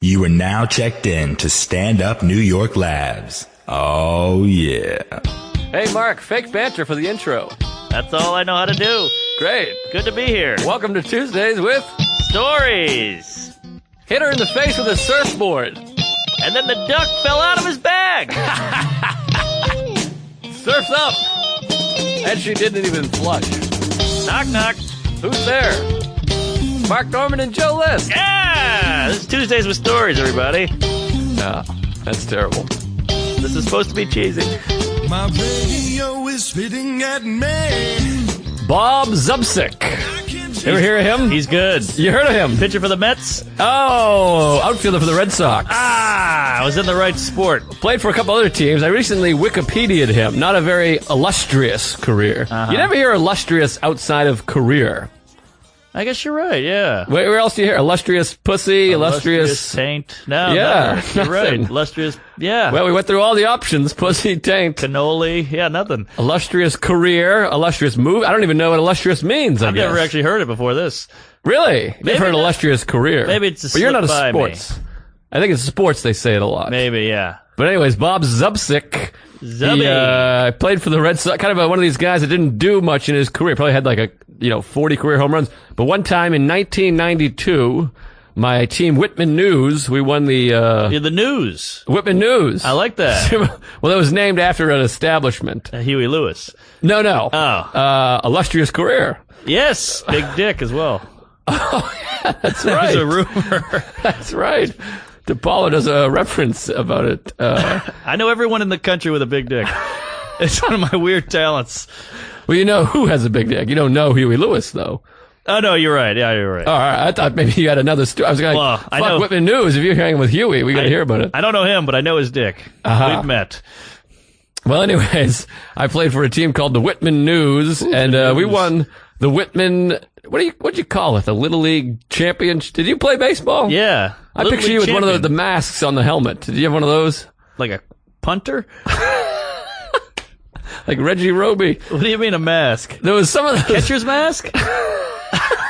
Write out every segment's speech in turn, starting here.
You are now checked in to Stand Up New York Labs. Oh, yeah. Hey, Mark, fake banter for the intro. That's all I know how to do. Great. Good to be here. Welcome to Tuesdays with Stories. Hit her in the face with a surfboard. And then the duck fell out of his bag. Surf's up. And she didn't even flush. Knock, knock. Who's there? Mark Norman and Joe List. Yeah! This is Tuesdays with Stories, everybody. No, that's terrible. This is supposed to be cheesy. My radio is spitting at me. Bob Zubcic. Ever hear of him? He's good. You heard of him? Pitcher for the Mets? Oh, outfielder for the Red Sox. I was in the right sport. Played for a couple other teams. I recently Wikipedia'd him. Not a very illustrious career. You never hear illustrious outside of career. I guess you're right, yeah. Where else do you hear? Illustrious pussy, illustrious taint. No, yeah, never. You're right. Illustrious, yeah. Well, we went through all the options. Pussy, taint. Cannoli, yeah, nothing. Illustrious career, illustrious move. I don't even know what illustrious means, I've never actually heard it before this. Really? You've heard illustrious career. Maybe it's a But you're not a slip by sports. I think it's sports they say it a lot. Maybe, yeah. But anyways, Bob Zubcic. Zubby. He played for the Red Sox, kind of one of these guys that didn't do much in his career. Probably had like 40 career home runs. But one time in 1992, my team Whitman News, we won the The News. Whitman News. I like that. Well, it was named after an establishment. Huey Lewis. No. Oh. Illustrious career. Yes, Big Dick as well. Oh, yeah, that's right. There's a rumor. That's right. DePaulo does a reference about it. I know everyone in the country with a big dick. It's one of my weird talents. Well, you know who has a big dick. You don't know Huey Lewis, though. Oh, no, you're right. Yeah, you're right. All right. I thought maybe you had another story. I was going to I know Whitman News. If you're hanging with Huey, we got to hear about it. I don't know him, but I know his dick. We've met. Well, anyways, I played for a team called the Whitman News, and we won the Whitman. What'd you call it? The Little League Championship? Did you play baseball? Yeah. I picture you with one of the masks on the helmet. Did you have one of those? Like a punter? Like Reggie Roby. What do you mean a mask? There was some of those. Catcher's mask?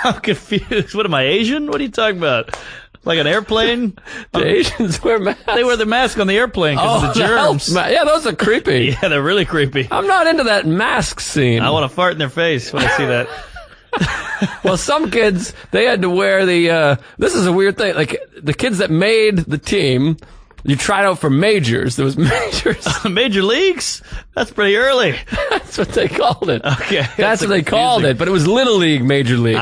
I'm confused. What am I, Asian? What are you talking about? Like an airplane? The Asians wear masks. They wear the mask on the airplane because of the germs. Yeah, those are creepy. Yeah, they're really creepy. I'm not into that mask scene. I want to fart in their face when I see that. Well, some kids, they had to wear this is a weird thing. Like, the kids that made the team, you tried out for majors. There was majors. Major leagues? That's pretty early. That's what they called it. Okay. That's what they called it, but it was Little League Major League.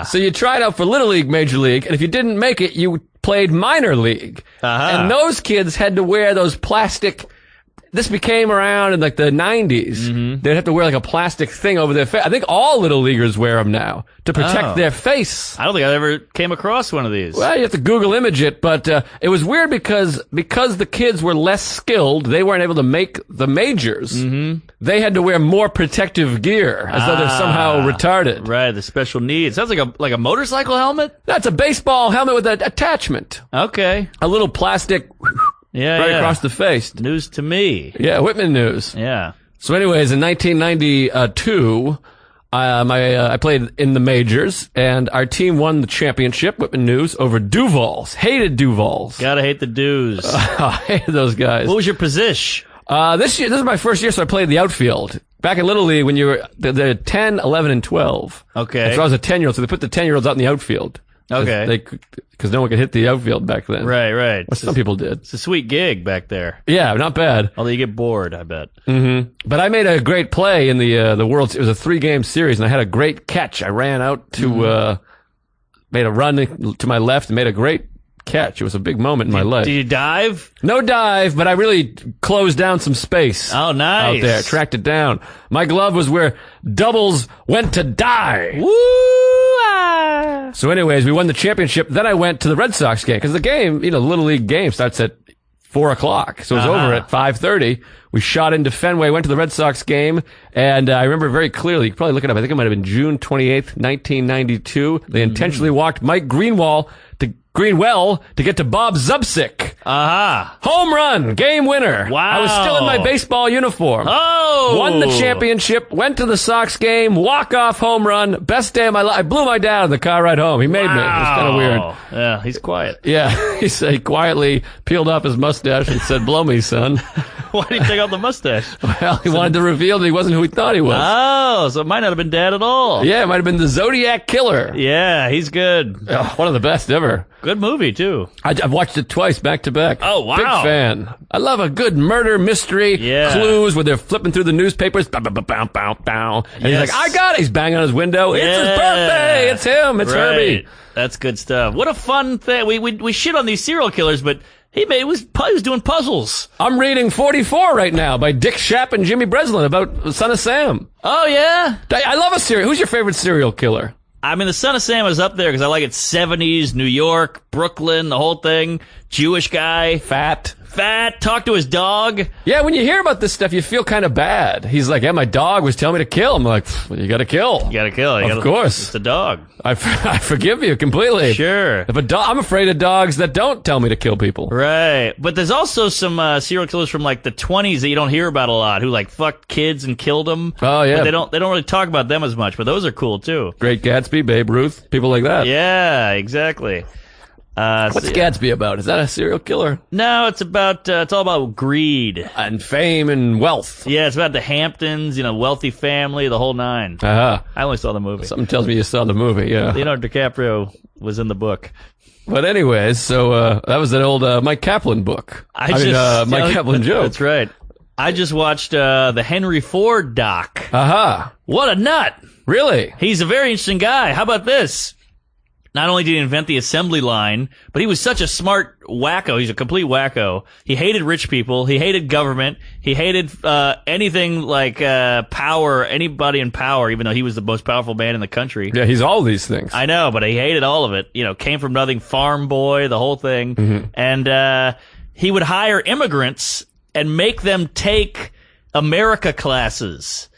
So you tried out for Little League Major League, and if you didn't make it, you played minor league. And those kids had to wear those plastic. This became around in like the 90s. They'd have to wear like a plastic thing over their face. I think all little leaguers wear them now to protect their face. I don't think I ever came across one of these. Well, you have to Google image it, but it was weird because the kids were less skilled, they weren't able to make the majors. They had to wear more protective gear as though they're somehow retarded. Right, the special needs. Sounds like a motorcycle helmet? That's a baseball helmet with an attachment. Okay. A little plastic right across the face. News to me. Yeah, Whitman News. Yeah. So anyways, in 1992, I played in the majors, and our team won the championship, Whitman News, over Duvals. Hated Duvals. Gotta hate the Dews. I hated those guys. What was your position? This is my first year, so I played the outfield. Back in Little League, when you were the 10, 11, and 12. Okay. And so I was a 10-year-old, so they put the 10-year-olds out in the outfield. Okay. Because no one could hit the outfield back then. Right. Well, some people did. It's a sweet gig back there. Yeah, not bad. Although you get bored, I bet. But I made a great play in the World. It was a 3-game series, and I had a great catch. I ran out to made a run to my left and made a great catch. It was a big moment in my life. Did you dive? No dive, but I really closed down some space. Oh, nice. Out there, tracked it down. My glove was where doubles went to die. Woo! So anyways, we won the championship. Then I went to the Red Sox game, because the game, the Little League game starts at 4 o'clock. So it was over at 5:30. We shot into Fenway, went to the Red Sox game, and I remember very clearly, you can probably look it up, I think it might have been June 28th, 1992. They intentionally walked Mike Greenwell to get to Bob Zubsick. Aha. Home run, game winner. Wow. I was still in my baseball uniform. Oh. Won the championship, went to the Sox game, walk-off home run, best day of my life. I blew my dad on the car ride home. He made me. It was kind of weird. Yeah, he's quiet. Yeah, he quietly peeled off his mustache and said, blow me, son. Why did he take out the mustache? Well, he wanted to reveal that he wasn't who he thought he was. Oh, so it might not have been Dad at all. Yeah, it might have been the Zodiac Killer. Yeah, he's good. Oh, one of the best ever. Good movie, too. I've watched it twice, back to back. Oh, wow. Big fan. I love a good murder mystery. Yeah. Clues where they're flipping through the newspapers. Bow, bow, bow, bow, bow, bow. And he's Yes. like, I got it. He's banging on his window. Yeah. It's his birthday. It's him. It's Right. Herbie. That's good stuff. What a fun thing. We shit on these serial killers, but he was doing puzzles. I'm reading 44 right now by Dick Shapp and Jimmy Breslin about Son of Sam. Oh, yeah? I love a serial. Who's your favorite serial killer? I mean, the Son of Sam is up there because I like it 70s, New York, Brooklyn, the whole thing. Jewish guy. Fat. Talk to his dog. Yeah, when you hear about this stuff, you feel kind of bad. He's like, yeah, my dog was telling me to kill him. I'm like, well, you gotta kill. You gotta kill. Of course. It's a dog. I forgive you completely. Sure. If I'm afraid of dogs that don't tell me to kill people. Right. But there's also some serial killers from like the 20s that you don't hear about a lot who like fucked kids and killed them. Oh, yeah. But they don't really talk about them as much, but those are cool too. Great Gatsby, Babe Ruth, people like that. Yeah, exactly. What's Gatsby about? Is that a serial killer? No, it's all about greed. And fame and wealth. Yeah, it's about the Hamptons, wealthy family, the whole nine. Uh-huh. I only saw the movie. Something tells me you saw the movie, yeah. Leonardo DiCaprio was in the book. But anyways, so that was an old Mike Kaplan book. Mike Kaplan joke. That's right. I just watched the Henry Ford doc. Uh-huh. What a nut. Really? He's a very interesting guy. How about this? Not only did he invent the assembly line, but he was such a smart wacko. He's a complete wacko. He hated rich people. He hated government. He hated anything like power, anybody in power, even though he was the most powerful man in the country. Yeah, he's all these things. I know, but he hated all of it. Came from nothing, farm boy, the whole thing. Mm-hmm. And he would hire immigrants and make them take America classes.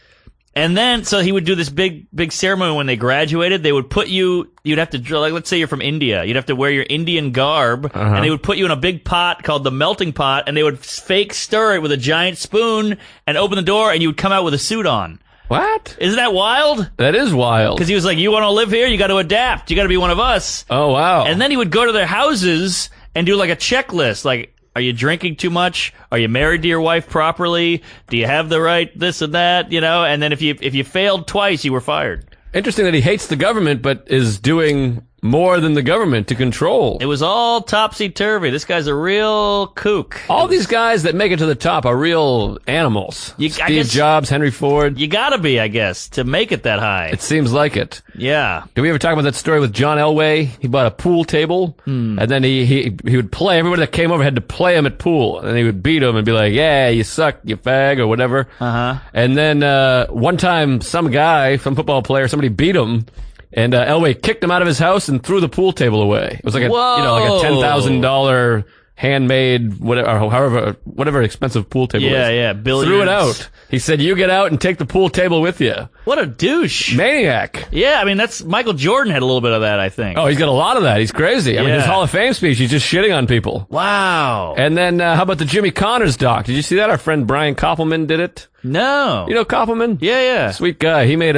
And then, so he would do this big ceremony when they graduated. They would put you'd have to, like, let's say you're from India. You'd have to wear your Indian garb, and they would put you in a big pot called the melting pot, and they would fake stir it with a giant spoon and open the door, and you would come out with a suit on. What? Isn't that wild? That is wild. Because he was like, you want to live here? You got to adapt. You got to be one of us. Oh, wow. And then he would go to their houses and do like a checklist, like, are you drinking too much? Are you married to your wife properly? Do you have the right this and that? And then if you failed twice, you were fired. Interesting that he hates the government, but is doing more than the government to control. It was all topsy-turvy. This guy's a real kook. All these guys that make it to the top are real animals. Steve Jobs, Henry Ford. You gotta be, I guess, to make it that high. It seems like it. Yeah. Did we ever talk about that story with John Elway? He bought a pool table, and then he would play. Everybody that came over had to play him at pool, and he would beat him and be like, yeah, you suck, you fag, or whatever. Uh-huh. And then one time, some football player, somebody beat him, and Elway kicked him out of his house and threw the pool table away. It was like a $10,000 handmade, whatever expensive pool table is. Yeah, billiards. Threw it out. He said, you get out and take the pool table with you. What a douche. Maniac. Yeah, I mean, that's Michael Jordan had a little bit of that, I think. Oh, he's got a lot of that. He's crazy. I mean, his Hall of Fame speech, he's just shitting on people. Wow. And then, how about the Jimmy Connors doc? Did you see that? Our friend Brian Koppelman did it. No. You know Koppelman? Yeah. Sweet guy. He made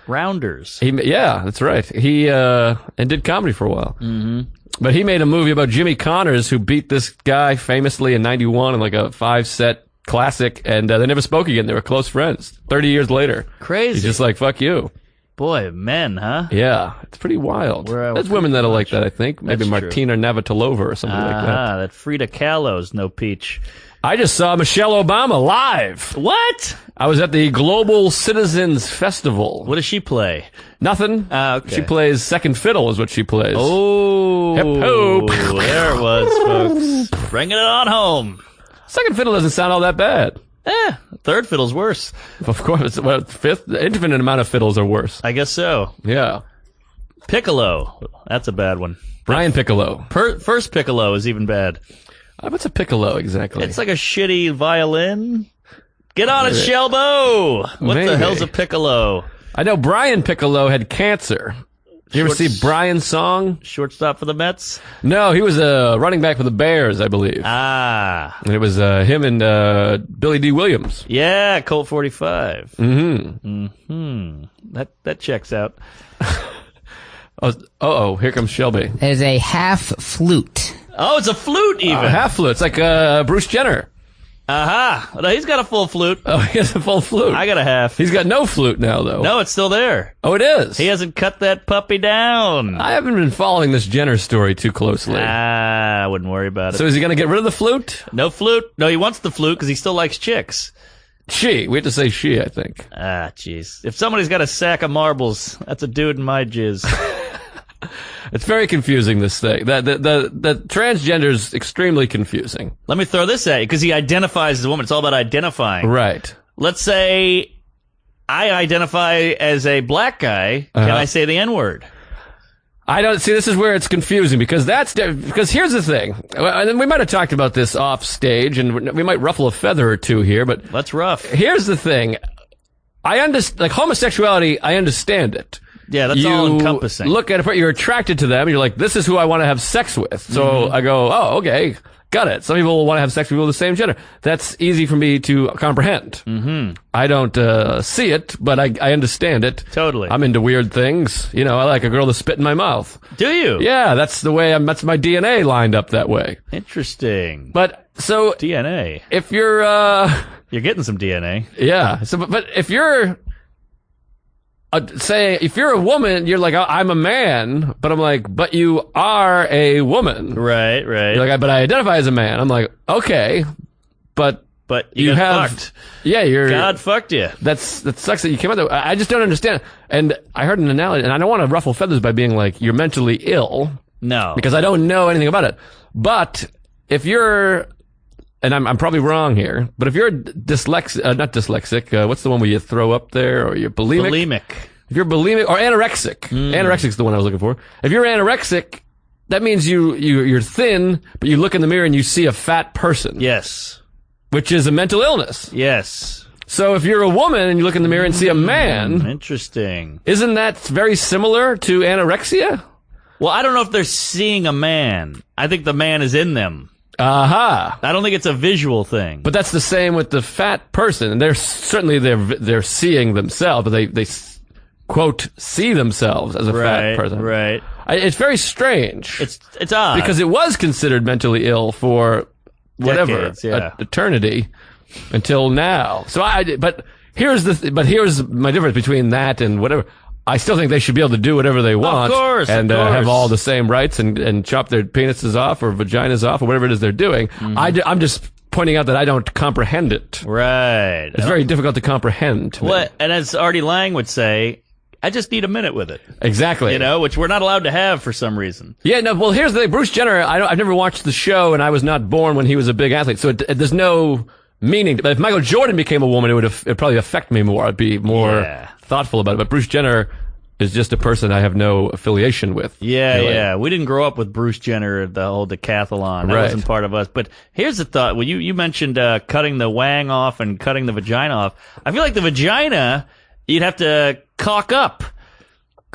Rounders. Yeah, that's right. He, and did comedy for a while. Mm-hmm. But he made a movie about Jimmy Connors, who beat this guy famously in 91 in like a 5-set classic, and they never spoke again. They were close friends 30 years later. Crazy. He's just like, fuck you. Boy, men, huh? Yeah, it's pretty wild. There's women that'll like that, I think. Maybe That's Martina Navratilova or something like that. That Frida Kahlo's no peach. I just saw Michelle Obama live. What? I was at the Global Citizens Festival. What does she play? Nothing. Okay. She plays second fiddle is what she plays. Oh. Hip hoop. There it was, folks. Bringing it on home. Second fiddle doesn't sound all that bad. Third fiddle's worse. Of course. Well, fifth, the infinite amount of fiddles are worse. I guess so. Yeah. Piccolo. That's a bad one. Brian Piccolo. First piccolo is even bad. What's a piccolo exactly? It's like a shitty violin. Get on it, Shelbo. What the hell's a piccolo? I know Brian Piccolo had cancer. You ever see Brian's song? Shortstop for the Mets? No, he was a running back for the Bears, I believe. Ah. And it was him and Billy D. Williams. Yeah, Colt 45. Mm-hmm. Mm-hmm. That checks out. Here comes Shelby. There's a half flute. Oh, it's a flute even. Half flute. It's like Bruce Jenner. Aha. No, he's got a full flute. Oh, he has a full flute. I got a half. He's got no flute now, though. No, it's still there. Oh, it is? He hasn't cut that puppy down. I haven't been following this Jenner story too closely. I wouldn't worry about it. So is he going to get rid of the flute? No flute. No, he wants the flute because he still likes chicks. She. We have to say she, I think. Ah, jeez. If somebody's got a sack of marbles, that's a dude in my jizz. It's very confusing, this thing. The transgender's extremely confusing. Let me throw this at you, because he identifies as a woman. It's all about identifying. Right. Let's say I identify as a black guy. Can I say the N-word? I don't see. This is where it's confusing because here's the thing. And we might have talked about this off stage, and we might ruffle a feather or two here. But that's rough. Here's the thing. I understand, like homosexuality. I understand it. Yeah, that's all encompassing. Look at it, you're attracted to them, and you're like, this is who I want to have sex with. So I go, oh, okay, got it. Some people want to have sex with people of the same gender. That's easy for me to comprehend. Mm-hmm. I don't see it, but I understand it. Totally. I'm into weird things. You know, I like a girl to spit in my mouth. Do you? Yeah, that's the way that's my DNA lined up that way. Interesting. But, so. DNA. If you're, You're getting some DNA. Yeah. So, but if you're, say, if you're a woman, you're like, oh, I'm a man, but I'm like, but you are a woman. Right. You're like, but I identify as a man. I'm like, okay, but you got fucked. Yeah, God fucked you. That sucks that you came out there. I just don't understand. And I heard an analogy, and I don't want to ruffle feathers by being like, you're mentally ill. No. Because I don't know anything about it. But if you're, and I'm probably wrong here, but if you're not dyslexic, what's the one where you throw up there, or you're bulimic? Bulimic. If you're bulimic or anorexic, anorexic's the one I was looking for. If you're anorexic, that means you're thin, but you look in the mirror and you see a fat person. Yes. Which is a mental illness. Yes. So if you're a woman and you look in the mirror and see a man, interesting. Isn't that very similar to anorexia? Well, I don't know if they're seeing a man. I think the man is in them. Aha. I don't think it's a visual thing. But that's the same with the fat person. And they're seeing themselves, but they quote, see themselves as a fat person. Right. It's very strange. It's odd. Because it was considered mentally ill for whatever, decades, yeah. eternity until now. So but here's my difference between that and whatever. I still think they should be able to do whatever they want. Of course. Have all the same rights and chop their penises off or vaginas off or whatever it is they're doing. Mm-hmm. I'm just pointing out that I don't comprehend it. Right. It's very difficult to comprehend. Well, and as Artie Lang would say, I just need a minute with it. Exactly. You know, which we're not allowed to have for some reson. Yeah, no, well, here's the thing. Bruce Jenner, I've never watched the show, and I was not born when he was a big athlete, so there's no meaning. But if Michael Jordan became a woman, it'd probably affect me more. I'd be more thoughtful about it. But Bruce Jenner is just a person I have no affiliation with. Yeah, really. Yeah. We didn't grow up with Bruce Jenner, the whole decathlon. That wasn't part of us. But here's the thought. Well, you mentioned cutting the wang off and cutting the vagina off. I feel like the vagina, you'd have to caulk up.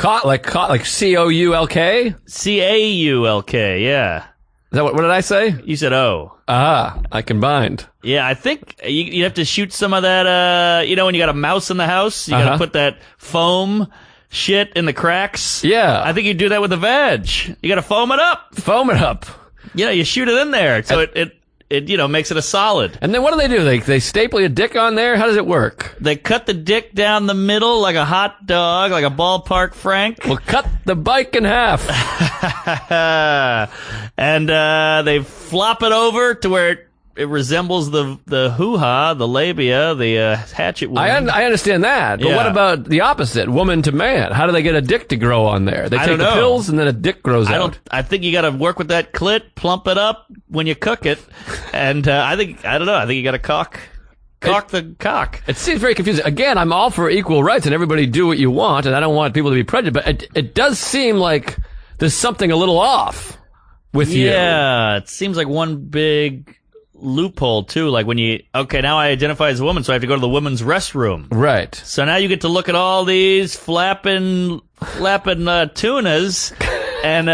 Like C-O-U-L-K? C-A-U-L-K, yeah. Is that what did I say? You said O. I combined. Yeah, I think you have to shoot some of that, when you got a mouse in the house, you gotta put that foam shit in the cracks. Yeah. I think you do that with the veg. You gotta foam it up. Yeah, you shoot it in there, so it makes it a solid. And then what do? They staple a dick on there? How does it work? They cut the dick down the middle like a hot dog, like a ballpark Frank. Well, cut the bike in half. And they flop it over to where it resembles the hoo-ha, the labia, the hatchet wound. I understand that, but what about the opposite, woman to man? How do they get a dick to grow on there? They take the pills and then a dick grows out. I think you got to work with that clit, plump it up when you cook it, and I think you got to cock the cock. It seems very confusing. Again, I'm all for equal rights and everybody do what you want, and I don't want people to be prejudiced, but it does seem like there's something a little off with you. Yeah, it seems like one big loophole too. Like when now I identify as a woman, so I have to go to the women's restroom. Right. So now you get to look at all these flapping tunas. And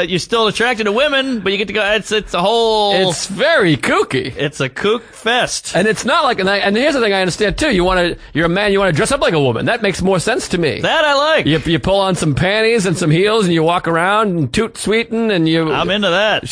you're still attracted to women, but you get to go. It's a whole. It's very kooky. It's a kook fest. And it's not like, and here's the thing I understand too. You're a man, you want to dress up like a woman. That makes more sense to me. That I like. You pull on some panties and some heels and you walk around and toot sweeten and you. I'm into that.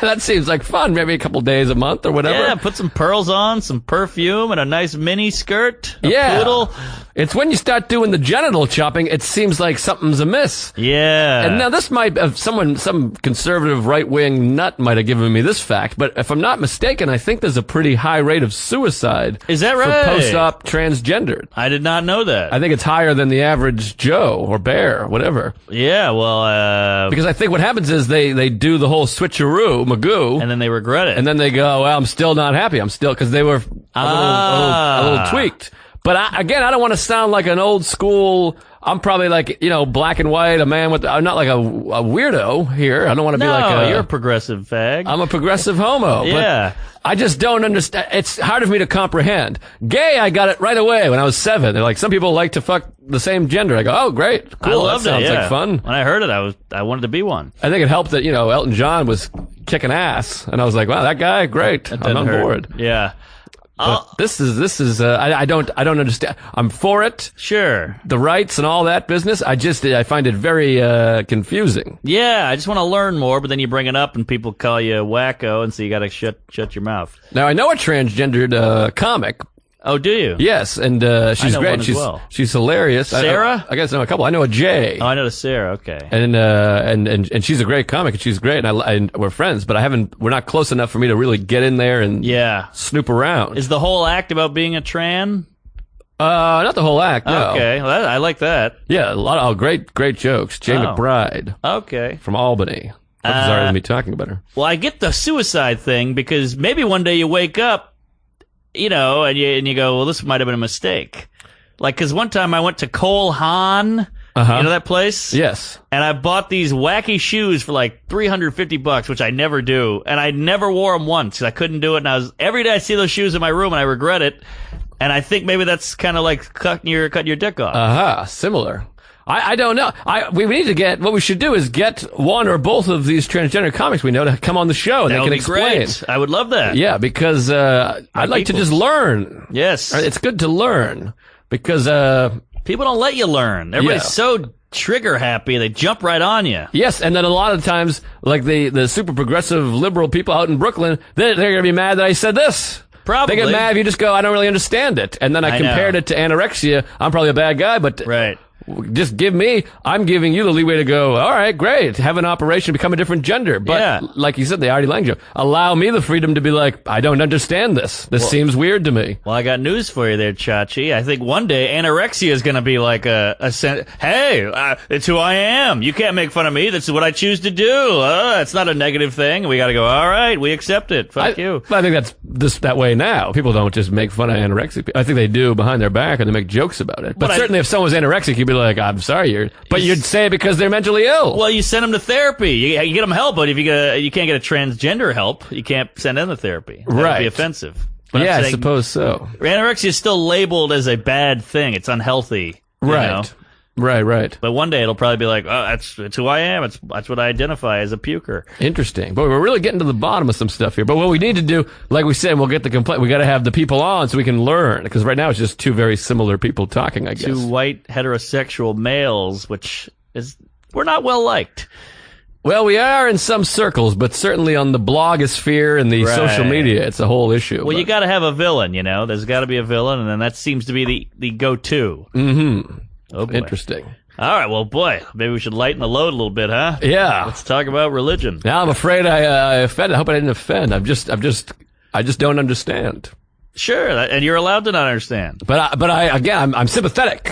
That seems like fun. Maybe a couple days a month or whatever. Yeah, put some pearls on, some perfume, and a nice mini skirt. Yeah. Poodle. It's when you start doing the genital chopping, it seems like something's amiss. Yeah. And now this might have some conservative right-wing nut might have given me this fact, but if I'm not mistaken, I think there's a pretty high rate of suicide. Is that right? For post-op transgendered. I did not know that. I think it's higher than the average Joe or Bear, whatever. Yeah, well, because I think what happens is they do the whole switcheroo, magoo, and then they regret it. And then they go, well, I'm still not happy. I'm still, because they were a little tweaked. But I don't want to sound like an old school. I'm probably like, black and white, a man with. I'm not like a weirdo here. I don't want to be like you're a progressive fag. I'm a progressive homo. Yeah. But I just don't understand. It's hard for me to comprehend. Gay, I got it right away when I was 7. They're like, some people like to fuck the same gender. I go, oh, great, cool. I loved that sounds it. Yeah. like fun. When I heard it, I wanted to be one. I think it helped that Elton John was kicking ass, and I was like, wow, that guy, great. I'm on board. Yeah. But this is I don't understand. I'm for it. Sure. The rights and all that business. I find it very confusing. Yeah, I just want to learn more, but then you bring it up and people call you wacko, and so you got to shut your mouth. Now I know a transgendered comic. Oh, do you? Yes, and she's great. She's hilarious. Sarah? I guess I know a couple. I know a Jay. Oh, I know the Sarah. Okay. And she's a great comic, and she's great, and we're friends. But we're not close enough for me to really get in there and snoop around. Is the whole act about being a tran? Not the whole act. No. Okay, well, I like that. Yeah, a lot of great jokes. Jay McBride. Okay. From Albany. I'm sorry to be talking about her. Well, I get the suicide thing because maybe one day you wake up. And you go, well, this might have been a mistake. Like, cause one time I went to Cole Haan, you know that place? Yes. And I bought these wacky shoes for like $350, which I never do. And I never wore them once because I couldn't do it. And every day I see those shoes in my room and I regret it. And I think maybe that's kind of like cutting your dick off. Similar. I don't know. We need to get, what we should do is get one or both of these transgender comics we know to come on the show and they can explain. Great. I would love that. Yeah, because I'd like to just learn. Yes. It's good to learn because people don't let you learn. Everybody's so trigger happy, they jump right on you. Yes, and then a lot of times, like the super progressive liberal people out in Brooklyn, they're going to be mad that I said this. Probably. They get mad if you just go, I don't really understand it. And then I compared it to anorexia. I'm probably a bad guy, but right. Just I'm giving you the leeway to go, all right, great, have an operation, become a different gender. But like you said, the Artie Lang joke, allow me the freedom to be like, I don't understand this. This seems weird to me. Well, I got news for you there, Chachi. I think one day anorexia is going to be like hey, it's who I am. You can't make fun of me. This is what I choose to do. It's not a negative thing. We got to go, all right, we accept it. Fuck you. I think that's that way now. People don't just make fun of anorexic. I think they do behind their back and they make jokes about it. But certainly if someone's anorexic, you'd be like, I'm sorry, but you'd say it because they're mentally ill. Well, you send them to therapy. You get them help, but if you can't get a transgender help, you can't send them to therapy. That would be offensive. But yeah, I suppose so. Anorexia is still labeled as a bad thing. It's unhealthy. Right. Right. But one day it'll probably be like, oh, it's who I am. That's what I identify as a puker. Interesting. But we're really getting to the bottom of some stuff here. But what we need to do, like we said, we'll get the complaint. We got to have the people on so we can learn. Because right now it's just two very similar people talking, I guess. Two white heterosexual males, we're not well liked. Well, we are in some circles, but certainly on the blogosphere and the social media, it's a whole issue. Well, you got to have a villain, There's got to be a villain, and then that seems to be the go-to. Mm-hmm. Oh, boy. Interesting. All right, well, boy, maybe we should lighten the load a little bit, huh? Yeah. Let's talk about religion. Now I'm afraid I offended. I hope I didn't offend. I just don't understand. Sure, and you're allowed to not understand. But I'm sympathetic.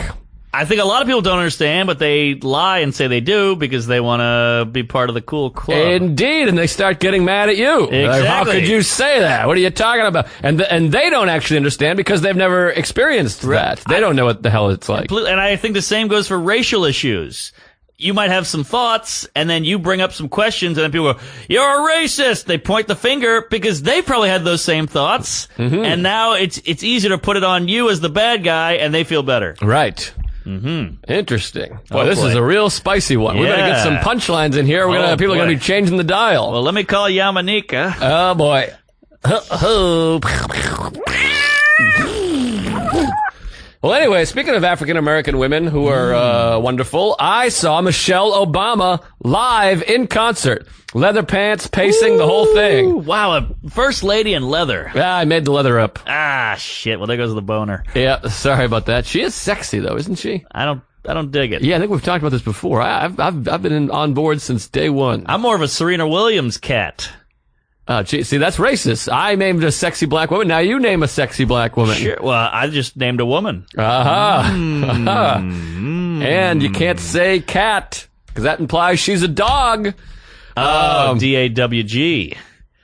I think a lot of people don't understand, but they lie and say they do because they want to be part of the cool club. Indeed, and they start getting mad at you. Exactly. Like, how could you say that? What are you talking about? And they don't actually understand because they've never experienced that. They don't know what the hell it's like. And I think the same goes for racial issues. you might have some thoughts, and then you bring up some questions, and then people go, "You're a racist." They point the finger because they probably had those same thoughts, and now it's easier to put it on you as the bad guy, and they feel better. Right. Interesting. Boy, this boy. is a real spicy one. We better get some punchlines in here. People are going to be changing the dial. Well, let me call Yamanika. Oh boy. Well, anyway, speaking of African American women who are wonderful, I saw Michelle Obama live in concert. Leather pants, pacing, the whole thing. Wow, a first lady in leather. Yeah, I made the leather up. Ah, shit. Well, there goes the boner. Yeah, sorry about that. She is sexy though, isn't she? I don't dig it. Yeah, I think we've talked about this before. I've been on board since day one. I'm more of a Serena Williams cat. Gee, see, that's racist. I named a sexy black woman. Now you name a sexy black woman. Sure. Well, I just named a woman. Aha. And you can't say cat, because that implies she's a dog. DAWG.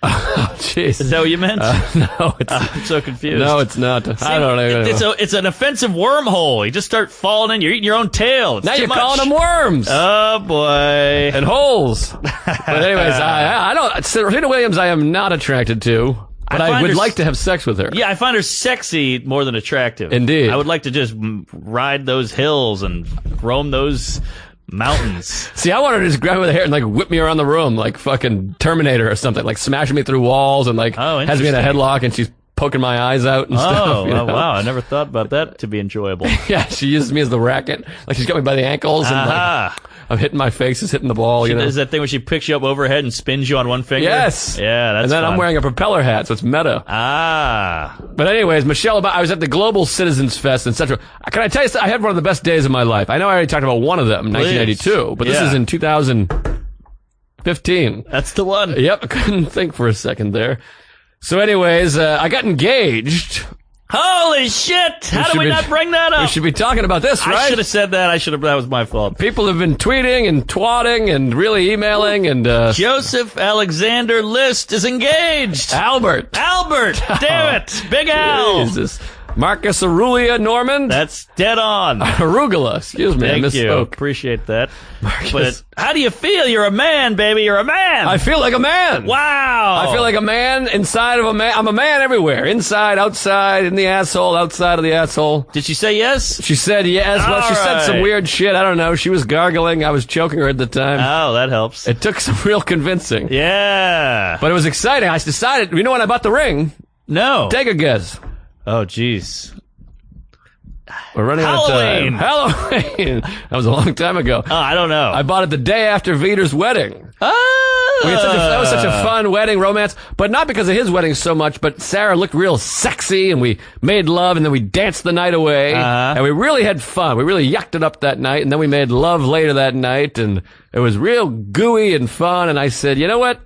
Oh, jeez. Is that what you meant? No, I'm so confused. No, it's not. I don't know. It's an offensive wormhole. You just start falling in. You're eating your own tail. It's Now too you're much. calling them worms. Oh, boy. And holes. But anyways, I don't. Serena Williams, I am not attracted to. But I would like to have sex with her. Yeah, I find her sexy more than attractive. Indeed. I would like to just ride those hills and roam those mountains. See, I wanted to just grab her by the hair and like whip me around the room like fucking Terminator or something, like smashing me through walls and like has me in a headlock and she's poking my eyes out and stuff. You know? Wow. I never thought about that to be enjoyable. Yeah, she uses me as the racket. Like she's got me by the ankles and like I'm hitting my face, is hitting the ball. She does that thing where she picks you up overhead and spins you on one finger? Yes. Yeah, that's And then fun. I'm wearing a propeller hat, so it's meta. But anyways, Michelle Obama, I was at the Global Citizens Fest in Central. Can I tell you, I had one of the best days of my life. I know I already talked about one of them, 1992, but this is in 2015. That's the one. Yep, I couldn't think for a second there. So anyways, I got engaged. Holy shit! How did we not bring that up? We should be talking about this, right? I should have said that. That was my fault. People have been tweeting and twatting and really emailing and, Joseph Alexander List is engaged. Albert! Damn it! Big Al! Jesus. Marcus Aurelius Norman? That's dead on. Arugula, excuse me, I Thank you. misspoke. Appreciate that. Marcus. But how do you feel? You're a man, baby. You're a man. I feel like a man. Wow. I feel like a man inside of a man. I'm a man everywhere. Inside, outside, in the asshole, outside of the asshole. Did she say yes? She said yes. Well, she said some weird shit. I don't know. She was gargling. I was choking her at the time. Oh, that helps. It took some real convincing. Yeah. But it was exciting. I decided, you know when I bought the ring? No. Take a guess. Oh, jeez. We're running out of time. Halloween. That was a long time ago. Oh, I don't know. I bought it the day after Viter's wedding. Oh. That was such a fun wedding romance, but not because of his wedding so much, but Sarah looked real sexy and we made love and then we danced the night away and we really had fun. We really yucked it up that night and then we made love later that night and it was real gooey and fun and I said, you know what?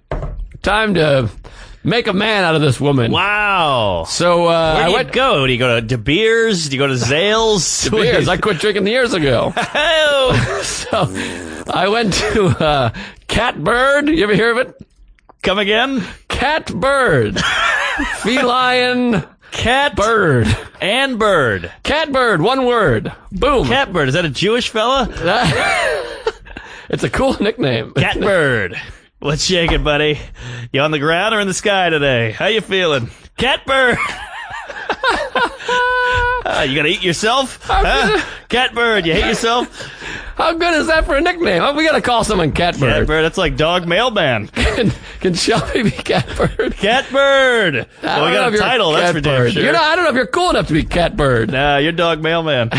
Time to make a man out of this woman. Wow. So, where do you go? Do you go to De Beers? Do you go to Zales? De Beers. I quit drinking years ago. So, I went to, CatBird. You ever hear of it? Come again? CatBird. Feline. Cat. And bird. CatBird. One word. Boom. CatBird. Is that a Jewish fella? It's a cool nickname. CatBird. What's shaking, buddy? You on the ground or in the sky today? How you feeling? CatBird. You gonna eat yourself? Huh? CatBird, you hate yourself? How good is that for a nickname? Oh, we gotta call someone CatBird. CatBird, that's like dog mailman. Can Shelby be CatBird? CatBird. Well, we got a title, that's for damn sure. I don't know if you're cool enough to be CatBird. Nah, you're dog mailman.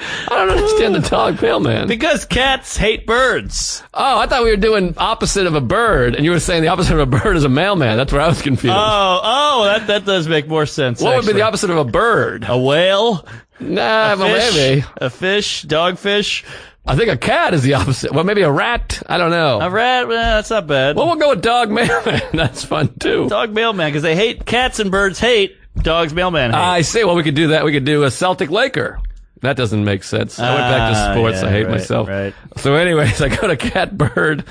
I don't understand the dog mailman. Because cats hate birds. Oh, I thought we were doing opposite of a bird, and you were saying the opposite of a bird is a mailman. That's where I was confused. That does make more sense. What would be the opposite of a bird? A whale? Nah, well, maybe. A fish? Dogfish? I think a cat is the opposite. Well, maybe a rat. I don't know. A rat? That's not bad. Well, we'll go with dog mailman. That's fun, too. Dog mailman, because they hate cats and birds hate. Dogs mailman hate. I see. Well, we could do that. We could do a Celtic Laker. That doesn't make sense. I went back to sports. Yeah, I hate myself. Right. So anyways, I go to CatBird.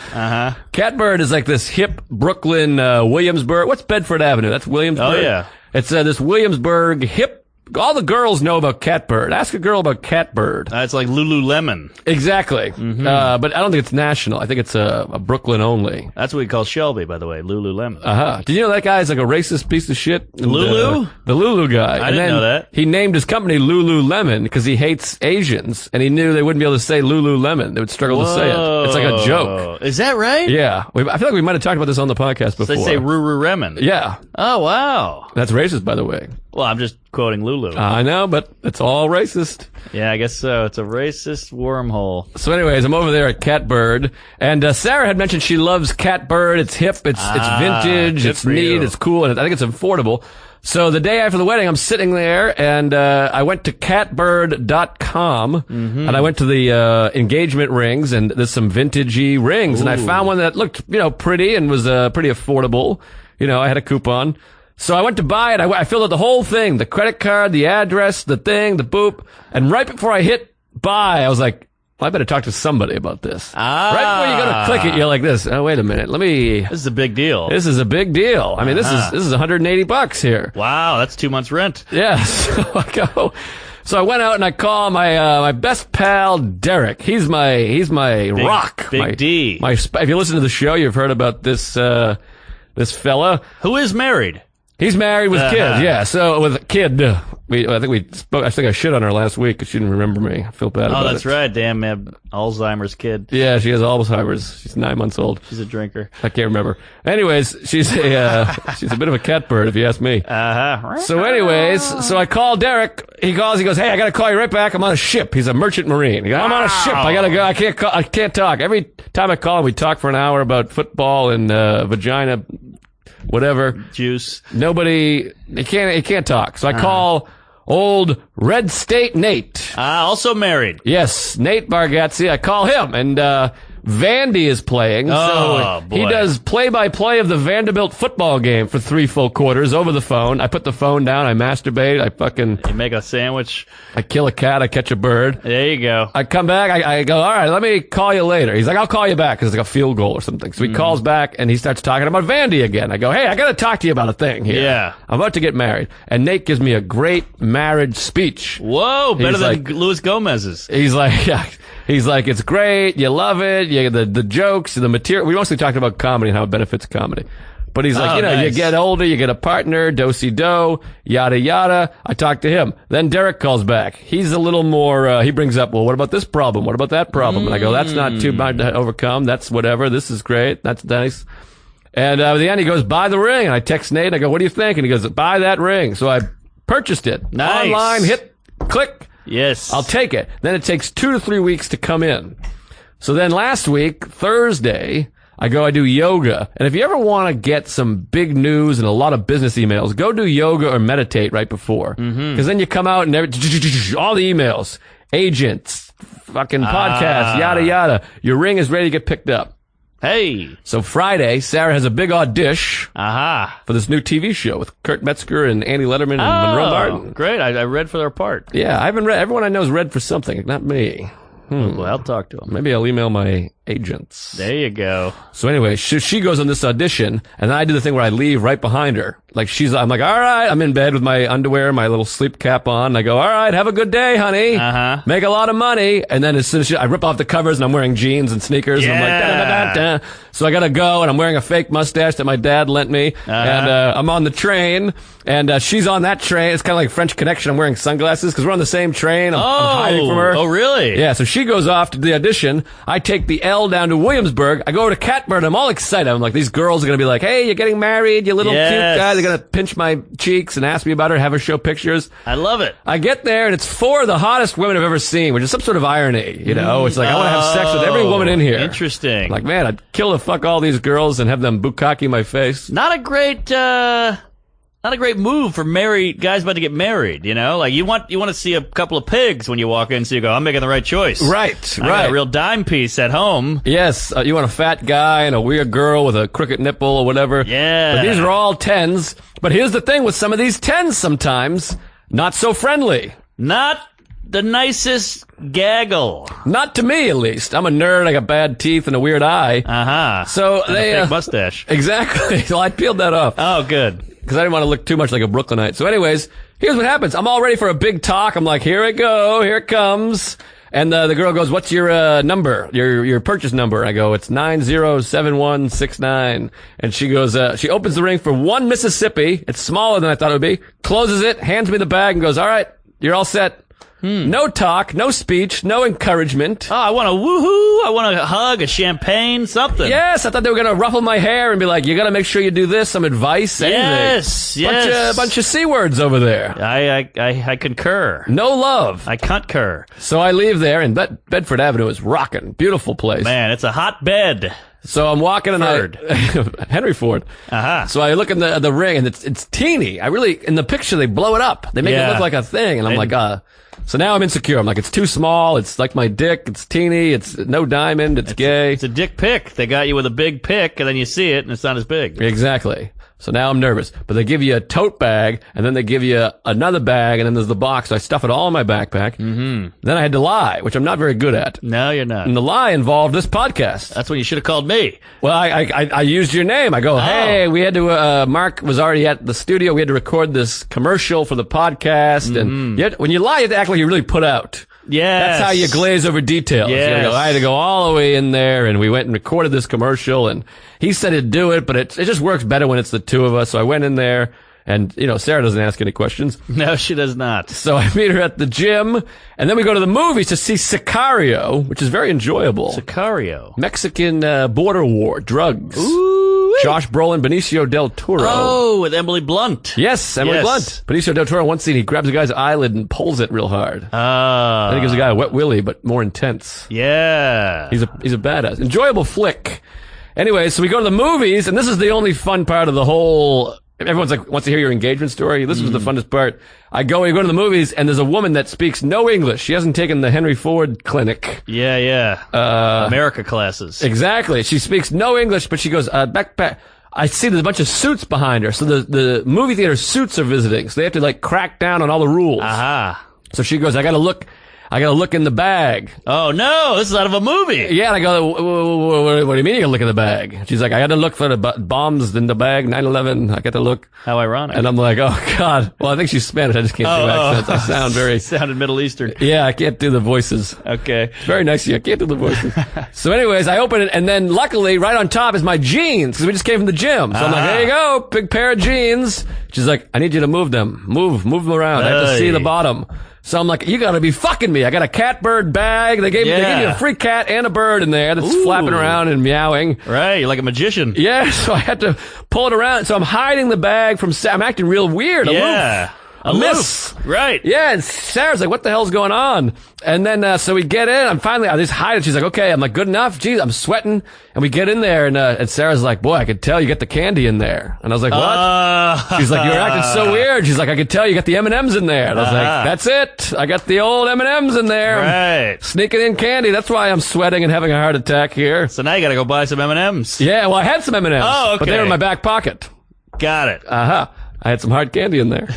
CatBird is like this hip Brooklyn, Williamsburg. What's Bedford Avenue? That's Williamsburg. Oh, yeah. It's this Williamsburg hip all the girls know about CatBird. Ask a girl about CatBird. It's like Lululemon. Exactly. But I don't think it's national. I think it's a Brooklyn only. That's what we call Shelby, by the way, Lululemon. Did you know that guy's like a racist piece of shit? Lulu? The Lulu guy. I didn't know that. He named his company Lululemon because he hates Asians, and he knew they wouldn't be able to say Lululemon. They would struggle to say it. It's like a joke. Is that right? Yeah. I feel like we might have talked about this on the podcast before. So they say Ruru-Remen. Yeah. Oh, wow. That's racist, by the way. Well, I'm just quoting Lulu. I know, but it's all racist. Yeah, I guess so. It's a racist wormhole. So anyways, I'm over there at CatBird, and Sarah had mentioned she loves CatBird. It's hip, it's vintage, it's neat, it's cool, and I think it's affordable. So the day after the wedding, I'm sitting there, and I went to catbird.com, and I went to the engagement rings, and there's some vintagey rings, and I found one that looked, pretty and was pretty affordable. I had a coupon. So I went to buy it. I filled out the whole thing, the credit card, the address, the thing, the boop. And right before I hit buy, I was like, well, I better talk to somebody about this. Right before you go to click it, you're like this. Oh, wait a minute. This is a big deal. This is a big deal. I mean, this is $180 here. Wow, that's 2 months rent. Yeah. So I went out and I called my best pal Derek. He's my rock. Big D. If you listen to the show, you've heard about this fella who is married. He's married with kids, yeah. So with a kid, I think I shit on her last week because she didn't remember me. I feel bad about it. Oh, that's right. Damn, man. Alzheimer's kid. Yeah, she has Alzheimer's. She's 9 months old. She's a drinker. I can't remember. Anyways, she's a bit of a catbird, if you ask me. So anyways, so I call Derek. He calls. He goes, "Hey, I gotta call you right back. I'm on a ship." He's a merchant marine. He goes, "I'm on a ship. I gotta go. I can't talk." Every time I call him, we talk for an hour about football and vagina. Whatever. Juice. He can't talk. So I call old Red State Nate. Also married. Yes, Nate Bargatze. I call him, and Vandy is playing. So boy. He does play-by-play of the Vanderbilt football game for 3 full quarters over the phone. I put the phone down. I masturbate. You make a sandwich. I kill a cat. I catch a bird. There you go. I come back. I go, all right, let me call you later. He's like, I'll call you back because it's like a field goal or something. So he calls back, and he starts talking about Vandy again. I go, hey, I got to talk to you about a thing here. Yeah. I'm about to get married. And Nate gives me a great marriage speech. Whoa, better than Luis Gomez's. He's like, yeah. He's like, it's great. You love it. The jokes, the material. We mostly talked about comedy and how it benefits comedy. But he's like, nice. You get older, you get a partner, do-si-do, yada, yada. I talked to him. Then Derek calls back. He's a little more, he brings up, well, what about this problem? What about that problem? And I go, that's not too hard to overcome. That's whatever. This is great. That's nice. And at the end, he goes, buy the ring. And I text Nate. I go, what do you think? And he goes, buy that ring. So I purchased it. Nice. Online, hit, click. Yes. I'll take it. Then it takes 2 to 3 weeks to come in. So then last week, Thursday, I do yoga. And if you ever want to get some big news and a lot of business emails, go do yoga or meditate right before. Because then you come out and all the emails, agents, fucking podcasts, yada, yada. Your ring is ready to get picked up. Hey. So Friday, Sarah has a big audition for this new TV show with Kurt Metzger and Andy Letterman and Monroe Martin. Great. I read for their part. Yeah, I haven't read. Everyone I know has read for something, not me. Well, I'll talk to him. Maybe I'll email my agents. There you go. So anyway, she goes on this audition, and I do the thing where I leave right behind her. Like I'm like, all right, I'm in bed with my underwear, my little sleep cap on. And I go, all right, have a good day, honey. Make a lot of money. And then as soon as I rip off the covers, and I'm wearing jeans and sneakers, and I'm like, da-da-da-da-da. So I gotta go, and I'm wearing a fake mustache that my dad lent me, and I'm on the train, and she's on that train. It's kind of like French Connection. I'm wearing sunglasses because we're on the same train. I'm hiding from her. Oh, really? Yeah. So she goes off to the audition. I take the L down to Williamsburg. I go to CatBird. I'm all excited. I'm like, these girls are gonna be like, hey, you're getting married, you little cute guy. They're gonna pinch my cheeks and ask me about her, have her show pictures. I love it. I get there, and it's 4 of the hottest women I've ever seen, which is some sort of irony, you know? It's like, I want to have sex with every woman in here. Interesting. Like, man, I'd kill to fuck all these girls and have them bukkake my face. Not a great move for guys about to get married, you know? Like, you want to see a couple of pigs when you walk in, so you go, I'm making the right choice. Right. I got a real dime piece at home. Yes, you want a fat guy and a weird girl with a crooked nipple or whatever. Yeah. But these are all 10s. But here's the thing with some of these 10s sometimes, not so friendly. Not the nicest gaggle. Not to me, at least. I'm a nerd. I got bad teeth and a weird eye. Uh-huh. So and they a fake mustache. Exactly. So I peeled that off. Oh, good. because I didn't want to look too much like a Brooklynite. So anyways, here's what happens. I'm all ready for a big talk. I'm like, here it comes. And the girl goes, what's your number, your purchase number? I go, it's 907169. And she goes, she opens the ring for 1 Mississippi. It's smaller than I thought it would be. Closes it, hands me the bag, and goes, all right, you're all set. No talk, no speech, no encouragement. Oh, I want a woohoo. I want a hug, a champagne, something. Yes, I thought they were going to ruffle my hair and be like, you got to make sure you do this, some advice, anything. Yes. Bunch of C words over there. I concur. No love. I concur. So I leave there, and Bedford Avenue is rocking. Beautiful place. Man, it's a hot bed. So I'm walking and Henry Ford. Uh-huh. So I look in the ring, and it's teeny. In the picture, they blow it up. They make it look like a thing. And I'm like, so now I'm insecure. I'm like, it's too small. It's like my dick. It's teeny. It's no diamond. It's gay. It's a dick pic. They got you with a big pic, and then you see it, and it's not as big. Exactly. So now I'm nervous. But they give you a tote bag, and then they give you another bag, and then there's the box. So I stuff it all in my backpack. Mm-hmm. Then I had to lie, which I'm not very good at. No, you're not. And the lie involved this podcast. That's when you should have called me. Well, I used your name. I go, hey, we had to, Mark was already at the studio. We had to record this commercial for the podcast. And yet, when you lie, you have to act like you really put out. Yes. That's how you glaze over details. Yes. I had to go all the way in there, and we went and recorded this commercial, and he said he'd do it, but it just works better when it's the two of us. So I went in there, and, Sarah doesn't ask any questions. No, she does not. So I meet her at the gym, and then we go to the movies to see Sicario, which is very enjoyable. Sicario. Mexican border war, drugs. Ooh. Josh Brolin, Benicio del Toro. Oh, with Emily Blunt. Yes, Emily Blunt. Benicio del Toro, one scene, he grabs a guy's eyelid and pulls it real hard. Then he gives the guy a wet willy, but more intense. Yeah. He's a badass. Enjoyable flick. Anyway, so we go to the movies, and this is the only fun part of the whole... Everyone's like, wants to hear your engagement story. This was the funnest part. We go to the movies, and there's a woman that speaks no English. She hasn't taken the Henry Ford clinic. Yeah. America classes. Exactly. She speaks no English, but she goes, back. I see there's a bunch of suits behind her. So the movie theater suits are visiting. So they have to crack down on all the rules. Aha. So she goes, I gotta look in the bag. Oh no, this is out of a movie. Yeah, and I go, what do you mean you gotta look in the bag? She's like, I gotta look for the bombs in the bag, 9/11. I got to look. How ironic. And I'm like, oh God. Well, I think she's Spanish. I just can't do accents. I sound very... Sounded Middle Eastern. Yeah, I can't do the voices. Okay. It's very nice of you. I can't do the voices. So anyways, I open it, and then luckily right on top is my jeans, because we just came from the gym. So I'm like, there you go, big pair of jeans. She's like, I need you to move them. Move them around. I have to see the bottom. So I'm like, you gotta be fucking me. I got a CatBird bag. They gave you a free cat and a bird in there that's flapping around and meowing. Right, you're like a magician. Yeah, so I had to pull it around. So I'm hiding the bag from Sarah. I'm acting real weird. Aloof. Right. Yeah, and Sarah's like, what the hell's going on? And then, so we get in. I just hide it. She's like, okay. I'm like, good enough? Jeez, I'm sweating. And we get in there, and Sarah's like, boy, I could tell you got the candy in there. And I was like, what? She's like, you're acting so weird. She's like, I could tell you got the M&Ms in there. And I was like, that's it. I got the old M&Ms in there. Right. I'm sneaking in candy. That's why I'm sweating and having a heart attack here. So now you gotta go buy some M&Ms. Yeah, well, I had some M&Ms. Oh, okay. But they were in my back pocket. Got it. I had some hard candy in there.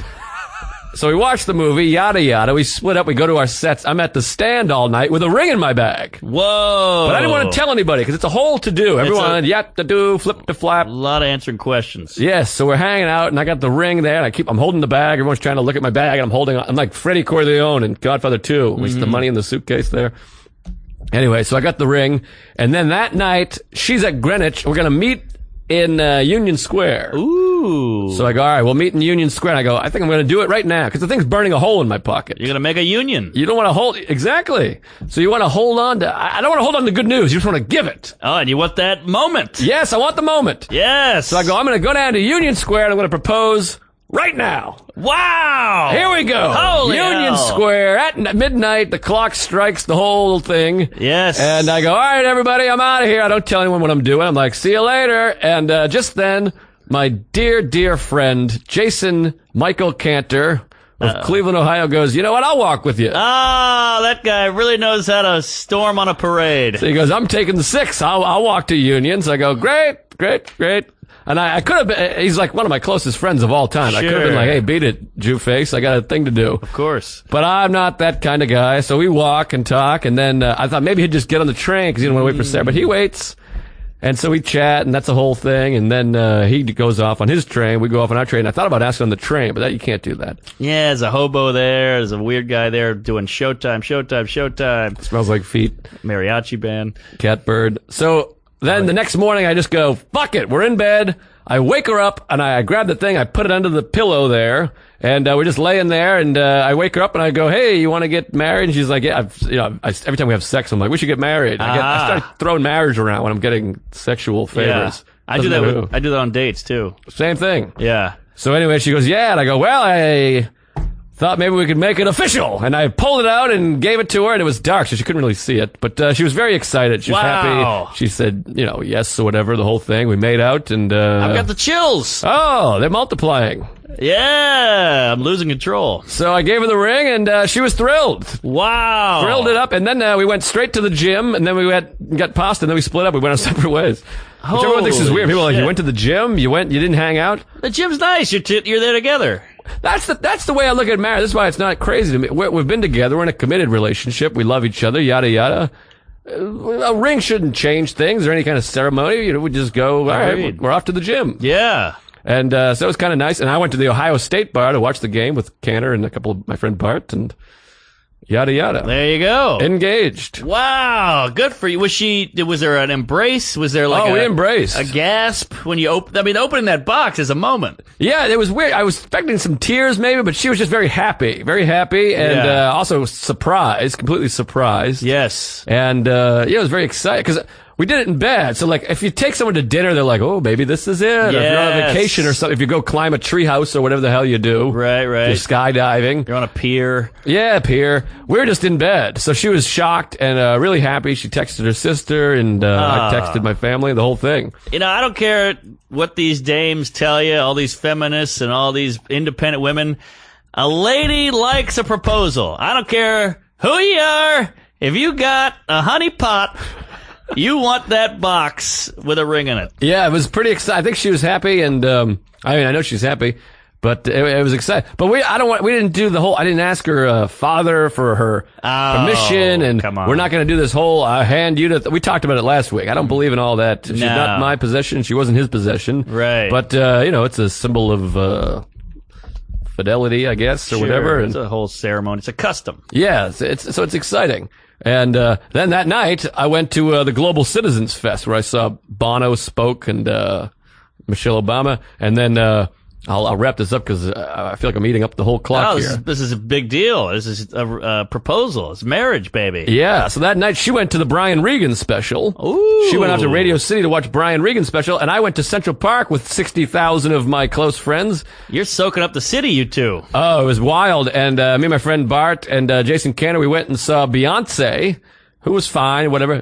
So we watched the movie, yada yada. We split up. We go to our sets. I'm at the stand all night with a ring in my bag. Whoa! But I didn't want to tell anybody because it's a whole to do. Everyone, yap to do, flip to flap. A lot of answering questions. Yes. So we're hanging out, and I got the ring there. And I'm holding the bag. Everyone's trying to look at my bag, and I'm like Freddie Corleone in Godfather 2, with the money in the suitcase there. Anyway, so I got the ring, and then that night she's at Greenwich. We're gonna meet in Union Square. Ooh. So I go, all right, we'll meet in Union Square. And I go, I think I'm going to do it right now because the thing's burning a hole in my pocket. You're going to make a union. You don't want to hold... Exactly. So you want to hold on to... I don't want to hold on to good news. You just want to give it. Oh, and you want that moment. Yes, I want the moment. Yes. So I go, I'm going to go down to Union Square and I'm going to propose right now. Wow. Here we go. Holy Union hell. Square at midnight. The clock strikes the whole thing. Yes. And I go, all right, everybody, I'm out of here. I don't tell anyone what I'm doing. I'm like, see you later. And just then, my dear, dear friend, Jason Michael Cantor of Cleveland, Ohio, goes, you know what? I'll walk with you. Ah, that guy really knows how to storm on a parade. So he goes, I'm taking the 6. I'll walk to Union. So I go, great. And I could have been, he's like one of my closest friends of all time. Sure. I could have been like, hey, beat it, Jew face. I got a thing to do. Of course. But I'm not that kind of guy. So we walk and talk. And then I thought maybe he'd just get on the train because he didn't want to wait for Sarah. But he waits. And so we chat, and that's the whole thing. And then he goes off on his train. We go off on our train. I thought about asking on the train, but you can't do that. Yeah, there's a hobo there. There's a weird guy there doing showtime. Smells like feet. Mariachi band. CatBird. So then the next morning, I just go, fuck it. We're in bed. I wake her up, and I grab the thing. I put it under the pillow there, and we're just laying there. And I wake her up, and I go, "Hey, you want to get married?" And she's like, "Yeah." Every time we have sex, I'm like, "We should get married." I start throwing marriage around when I'm getting sexual favors. Yeah. I do that on dates too. Same thing. Yeah. So anyway, she goes, "Yeah," and I go, "Well, I thought maybe we could make it official." And I pulled it out and gave it to her, and it was dark, so she couldn't really see it. But she was very excited. She was happy. She said, yes or whatever, the whole thing. We made out, and I've got the chills. Oh, they're multiplying. Yeah, I'm losing control. So I gave her the ring, and she was thrilled. Wow. Thrilled it up, and then we went straight to the gym, and then we got pasta, and then we split up. We went our separate ways. Which everyone thinks is weird. People are like, you went to the gym? You didn't hang out? The gym's nice. You're there together. That's the way I look at marriage. That's why it's not crazy to me. We've been together. We're in a committed relationship. We love each other, yada, yada. A ring shouldn't change things or any kind of ceremony. We just go, all right, we're off to the gym. Yeah. And so it was kind of nice. And I went to the Ohio State bar to watch the game with Canner and a couple of my friend Bart and yada, yada. There you go. Engaged. Wow. Good for you. Was there an embrace? Was there like we embraced. A gasp when you opening that box is a moment. Yeah, it was weird. I was expecting some tears maybe, but she was just very happy, and also surprised, completely surprised. Yes. And I was very excited because we did it in bed. So like, if you take someone to dinner, they're like, "Oh, maybe this is it." Yes. Or if you're on a vacation or something, if you go climb a treehouse or whatever the hell you do. Right. You're skydiving. You're on a pier. Yeah, pier. We were just in bed. So she was shocked and really happy. She texted her sister and I texted my family, the whole thing. I don't care what these dames tell you, all these feminists and all these independent women. A lady likes a proposal. I don't care who you are. If you got a honey pot, you want that box with a ring in it. Yeah, it was pretty exciting. I think she was happy, and I know she's happy, but it was exciting. But we didn't do the whole. I didn't ask her father for her permission, and we're not going to do this whole hand you to. We talked about it last week. I don't believe in all that. She's not my possession. She wasn't his possession. Right. But it's a symbol of fidelity, I guess, or whatever. It's a whole ceremony. It's a custom. Yeah, so it's exciting. And then that night, I went to the Global Citizens Fest, where I saw Bono spoke and Michelle Obama. And then I'll wrap this up because I feel like I'm eating up the whole clock here. This is a big deal. This is a proposal. It's marriage, baby. Yeah. So that night, she went to the Brian Regan special. Ooh. She went out to Radio City to watch Brian Regan special, and I went to Central Park with 60,000 of my close friends. You're soaking up the city, you two. Oh, it was wild. And me and my friend Bart and Jason Canner, we went and saw Beyonce, who was fine, whatever.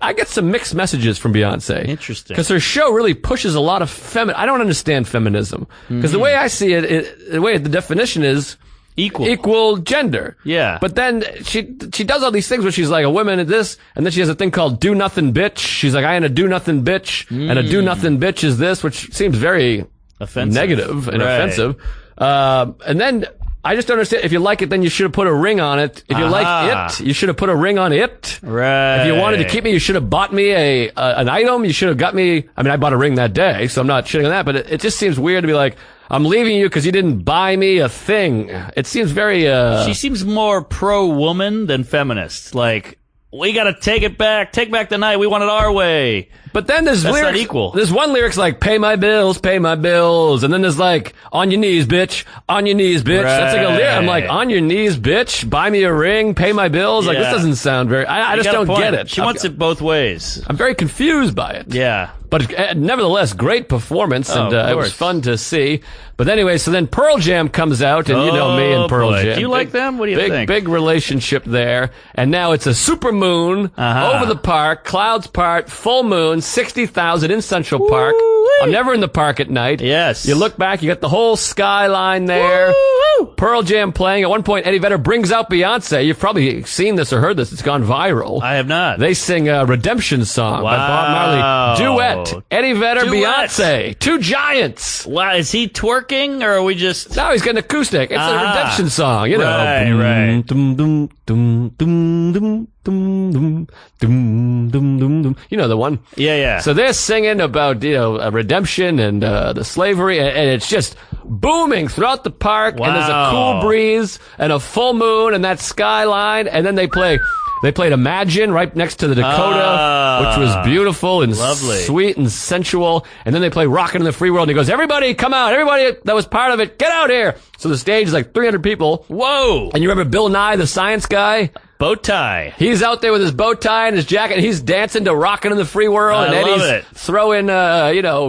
I get some mixed messages from Beyonce. Interesting. Because her show really pushes a lot of I don't understand feminism. Because the way I see it, the way the definition is equal gender. Yeah. But then she does all these things where she's like a woman at this, and then she has a thing called do nothing bitch. She's like, I ain't a do nothing bitch, and a do nothing bitch is this, which seems very offensive. Negative and offensive. And then I just don't understand. If you like it, then you should have put a ring on it. If you like it, you should have put a ring on it. Right. If you wanted to keep me, you should have bought me an item. You should have got me. I mean, I bought a ring that day, so I'm not shitting on that. But it just seems weird to be like, I'm leaving you because you didn't buy me a thing. It seems very. She seems more pro-woman than feminist. Like, we got to take back the night. We want it our way. But then there's That's lyrics. Not equal. There's one lyric's like, pay my bills, and then there's like, on your knees, bitch, on your knees, bitch. Right. That's like a lyric. I'm like, on your knees, bitch, buy me a ring, pay my bills. Like, this doesn't sound very. I just don't get it. She wants it both ways. I'm very confused by it. Yeah. But nevertheless, great performance, and it was fun to see. But anyway, so then Pearl Jam comes out, and you know me and Pearl Jam. Do you like them? What do you think? Big relationship there. And now it's a super moon over the park, clouds part, full moon, 60,000 in Central Park. I'm never in the park at night. Yes. You look back, you got the whole skyline there. Woo-hoo. Pearl Jam playing. At one point, Eddie Vedder brings out Beyonce. You've probably seen this or heard this. It's gone viral. I have not. They sing a Redemption Song by Bob Marley. Duet. duet. Eddie Vedder, Beyonce. Two giants. Wow, is he twerking or are we just... No, he's getting acoustic. It's a redemption song, you know. Right. Dum, dum, dum, dum, dum, dum, dum, dum, dum, dum, dum. You know the one. Yeah. So they're singing about, redemption and the slavery, and it's just booming throughout the park, and there's a cool breeze and a full moon and that skyline, and then they played Imagine right next to the Dakota, which was beautiful and lovely, sweet and sensual. And then they play Rockin' in the Free World, and he goes, everybody come out, everybody that was part of it, get out here. So the stage is like 300 people. Whoa. And you remember Bill Nye, the science guy? Bow tie. He's out there with his bow tie and his jacket, and he's dancing to Rockin' in the Free World, and Eddie's throwing,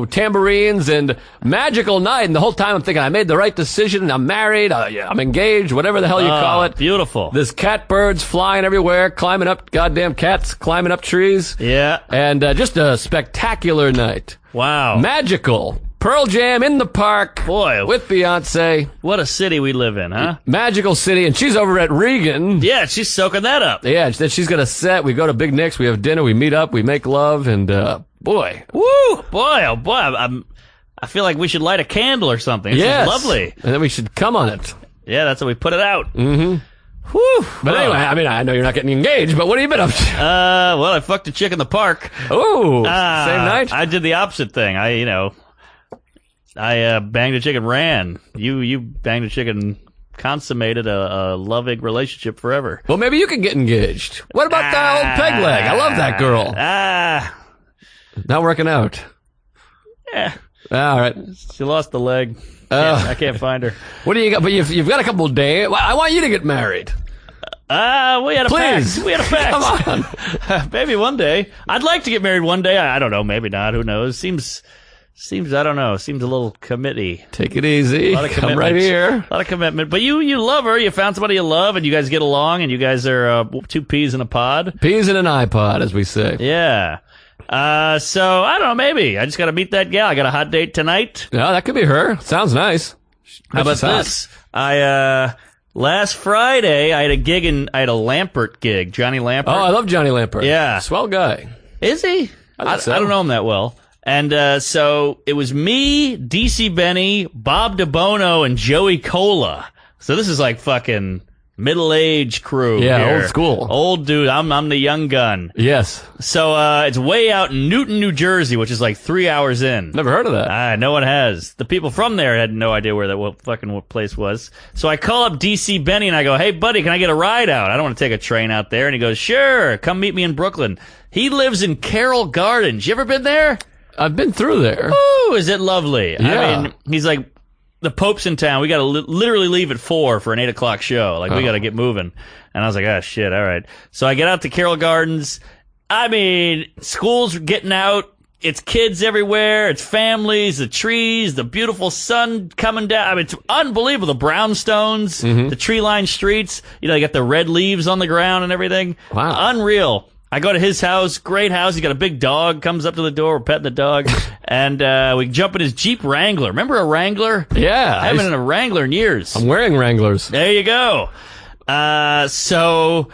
tambourines, and magical night. And the whole time I'm thinking, I made the right decision. I'm married. I'm engaged, whatever the hell you call it. Beautiful. There's catbirds flying everywhere, climbing up, goddamn cats climbing up trees. Yeah. And just a spectacular night. Wow. Magical. Pearl Jam in the park. Boy. With Beyonce. What a city we live in, huh? Magical city. And she's over at Regan. Yeah, she's soaking that up. Yeah, then she's got a set. We go to Big Nick's. We have dinner. We meet up. We make love. And, boy. Woo! Boy, oh boy. I feel like we should light a candle or something. This is lovely. And then we should come on it. Yeah, that's how we put it out. Mm-hmm. Whew. But anyway, I know you're not getting engaged, but what have you been up to? Well, I fucked a chick in the park. Oh, same night? I did the opposite thing. I banged a chick and ran. You banged a chick and consummated a loving relationship forever. Well, maybe you can get engaged. What about that old peg leg? I love that girl. Not working out. Yeah. All right. She lost the leg. I can't find her. What do you got? But you've got a couple of days. I want you to get married. We had a Please. pact. We had a pact. Come on. Maybe one day. I'd like to get married one day. I don't know. Maybe not. Who knows? Seems, I don't know. Seems a little committee. Take it easy. A lot of Come right here. A lot of commitment. But you love her. You found somebody you love, and you guys get along, and you guys are two peas in a pod. Peas in an iPod, as we say. Yeah. So, I don't know, maybe. I just got to meet that gal. I got a hot date tonight. No, that could be her. Sounds nice. How about this? Last Friday, I had a Lampert gig. Johnny Lampert. Oh, I love Johnny Lampert. Yeah. Swell guy. Is he? I don't know him that well. And so it was me, DC Benny, Bob DeBono, and Joey Cola. So this is like fucking middle-aged crew. Yeah, here. old school. Old dude. I'm the young gun. Yes. So it's way out in Newton, New Jersey, which is like 3 hours in. Never heard of that. No one has. The people from there had no idea where what place was. So I call up DC Benny and I go, hey buddy, can I get a ride out? I don't want to take a train out there. And he goes, sure, come meet me in Brooklyn. He lives in Carroll Gardens. You ever been there? I've been through there. Ooh, is it lovely? Yeah. I mean, he's like, the Pope's in town. We got to literally leave at 4 for an 8 o'clock show. Like, we got to get moving. And I was like, oh, shit, all right. So I get out to Carroll Gardens. I mean, school's getting out. It's kids everywhere. It's families, the trees, the beautiful sun coming down. I mean, it's unbelievable. The brownstones, the tree-lined streets. You got the red leaves on the ground and everything. Wow. Unreal. I go to his house, great house. He's got a big dog, comes up to the door, we're petting the dog, and we jump in his Jeep Wrangler. Remember a Wrangler? Yeah. I haven't been in a Wrangler in years. I'm wearing Wranglers. There you go. So,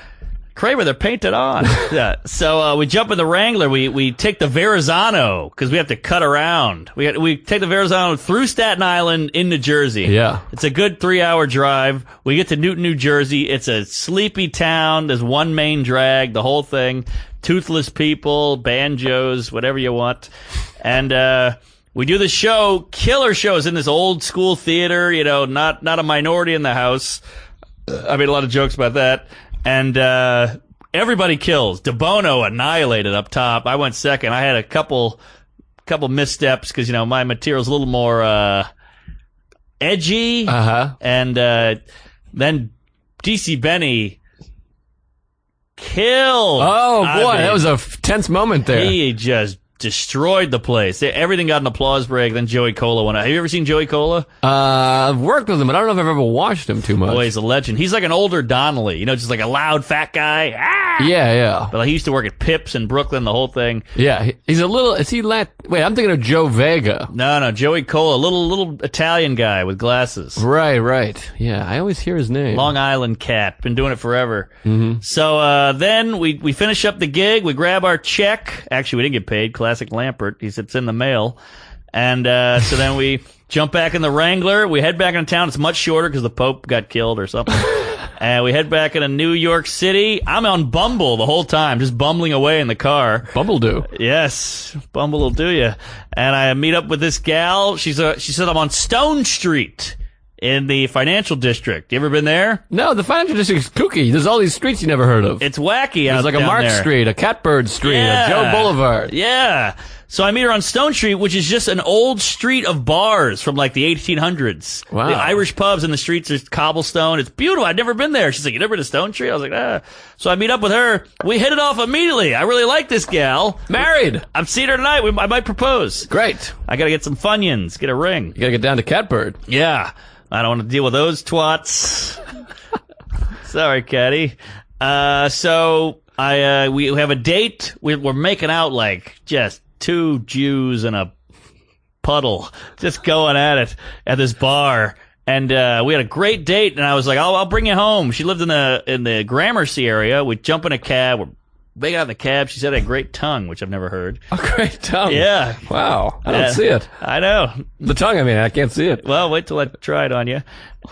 Kramer, they're painted on. Yeah. So we jump in the Wrangler. We take the Verrazano because we have to cut around. We take the Verrazano through Staten Island into Jersey. Yeah. It's a good 3-hour drive. We get to Newton, New Jersey. It's a sleepy town. There's one main drag, the whole thing. Toothless people, banjos, whatever you want. And we do the show, killer shows in this old school theater, not a minority in the house. I made a lot of jokes about that. And everybody kills. DeBono annihilated up top. I went second. I had a couple missteps because my material's a little more edgy. And then DC Benny killed. Oh boy, that was a tense moment there. He just destroyed the place. Everything got an applause break. Then Joey Cola went out. Have you ever seen Joey Cola? I've worked with him, but I don't know if I've ever watched him too much. Boy, he's a legend. He's like an older Donnelly, just like a loud fat guy. Ah! Yeah. But he used to work at Pips in Brooklyn, the whole thing. Yeah, he's a little. Is he Wait, I'm thinking of Joe Vega. No, Joey Cola, little Italian guy with glasses. Right. Yeah, I always hear his name. Long Island cat. Been doing it forever. So then we finish up the gig. We grab our check. Actually, we didn't get paid. Classic Lampert. He said, it's in the mail. And so then we jump back in the Wrangler. We head back into town. It's much shorter because the Pope got killed or something. And we head back into New York City. I'm on Bumble the whole time, just bumbling away in the car. Bumble do. Yes, Bumble will do you. And I meet up with this gal. She said I'm on Stone Street in the financial district. You ever been there? No, the financial district is kooky. There's all these streets you never heard of. It's wacky out There's like a down Mark there. Street, a CatBird Street, Yeah. a Joe Boulevard. Yeah. So I meet her on Stone Street, which is just an old street of bars from like the 1800s. Wow. The Irish pubs in the streets are cobblestone. It's beautiful. I'd never been there. She's like, you never been to Stone Street? I was like, ah. So I meet up with her. We hit it off immediately. I really like this gal. Married. I'm seeing her tonight. I might propose. Great. I gotta get some Funyuns, get a ring. You gotta get down to CatBird. Yeah. I don't want to deal with those twats. Sorry, Caddy. So we have a date. We're making out like just two Jews in a puddle, just going at it at this bar. And we had a great date, and I was like, I'll bring you home. She lived in the Gramercy area. We jump in a cab. We're big out in the cab. She said I had a great tongue, which I've never heard. A great tongue. Yeah. Wow. I Yeah. don't see it. I know. The tongue, I mean, I can't see it. Well, wait till I try it on you.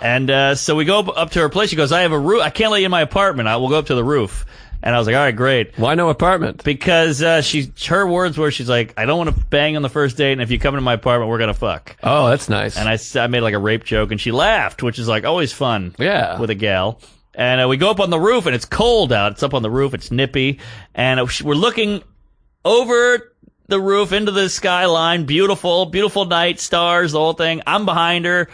And so we go up to her place. She goes, I have a roof. I can't let you in my apartment. I will go up to the roof. And I was like, all right, great. Why no apartment? Because her words were, she's like, I don't want to bang on the first date, and if you come into my apartment, we're going to fuck. Oh, that's nice. And I made like a rape joke, and she laughed, which is like always fun. Yeah. With a gal. And we go up on the roof, and it's cold out. It's up on the roof. It's nippy. And we're looking over the roof into the skyline. Beautiful, beautiful night, stars, the whole thing. I'm behind her.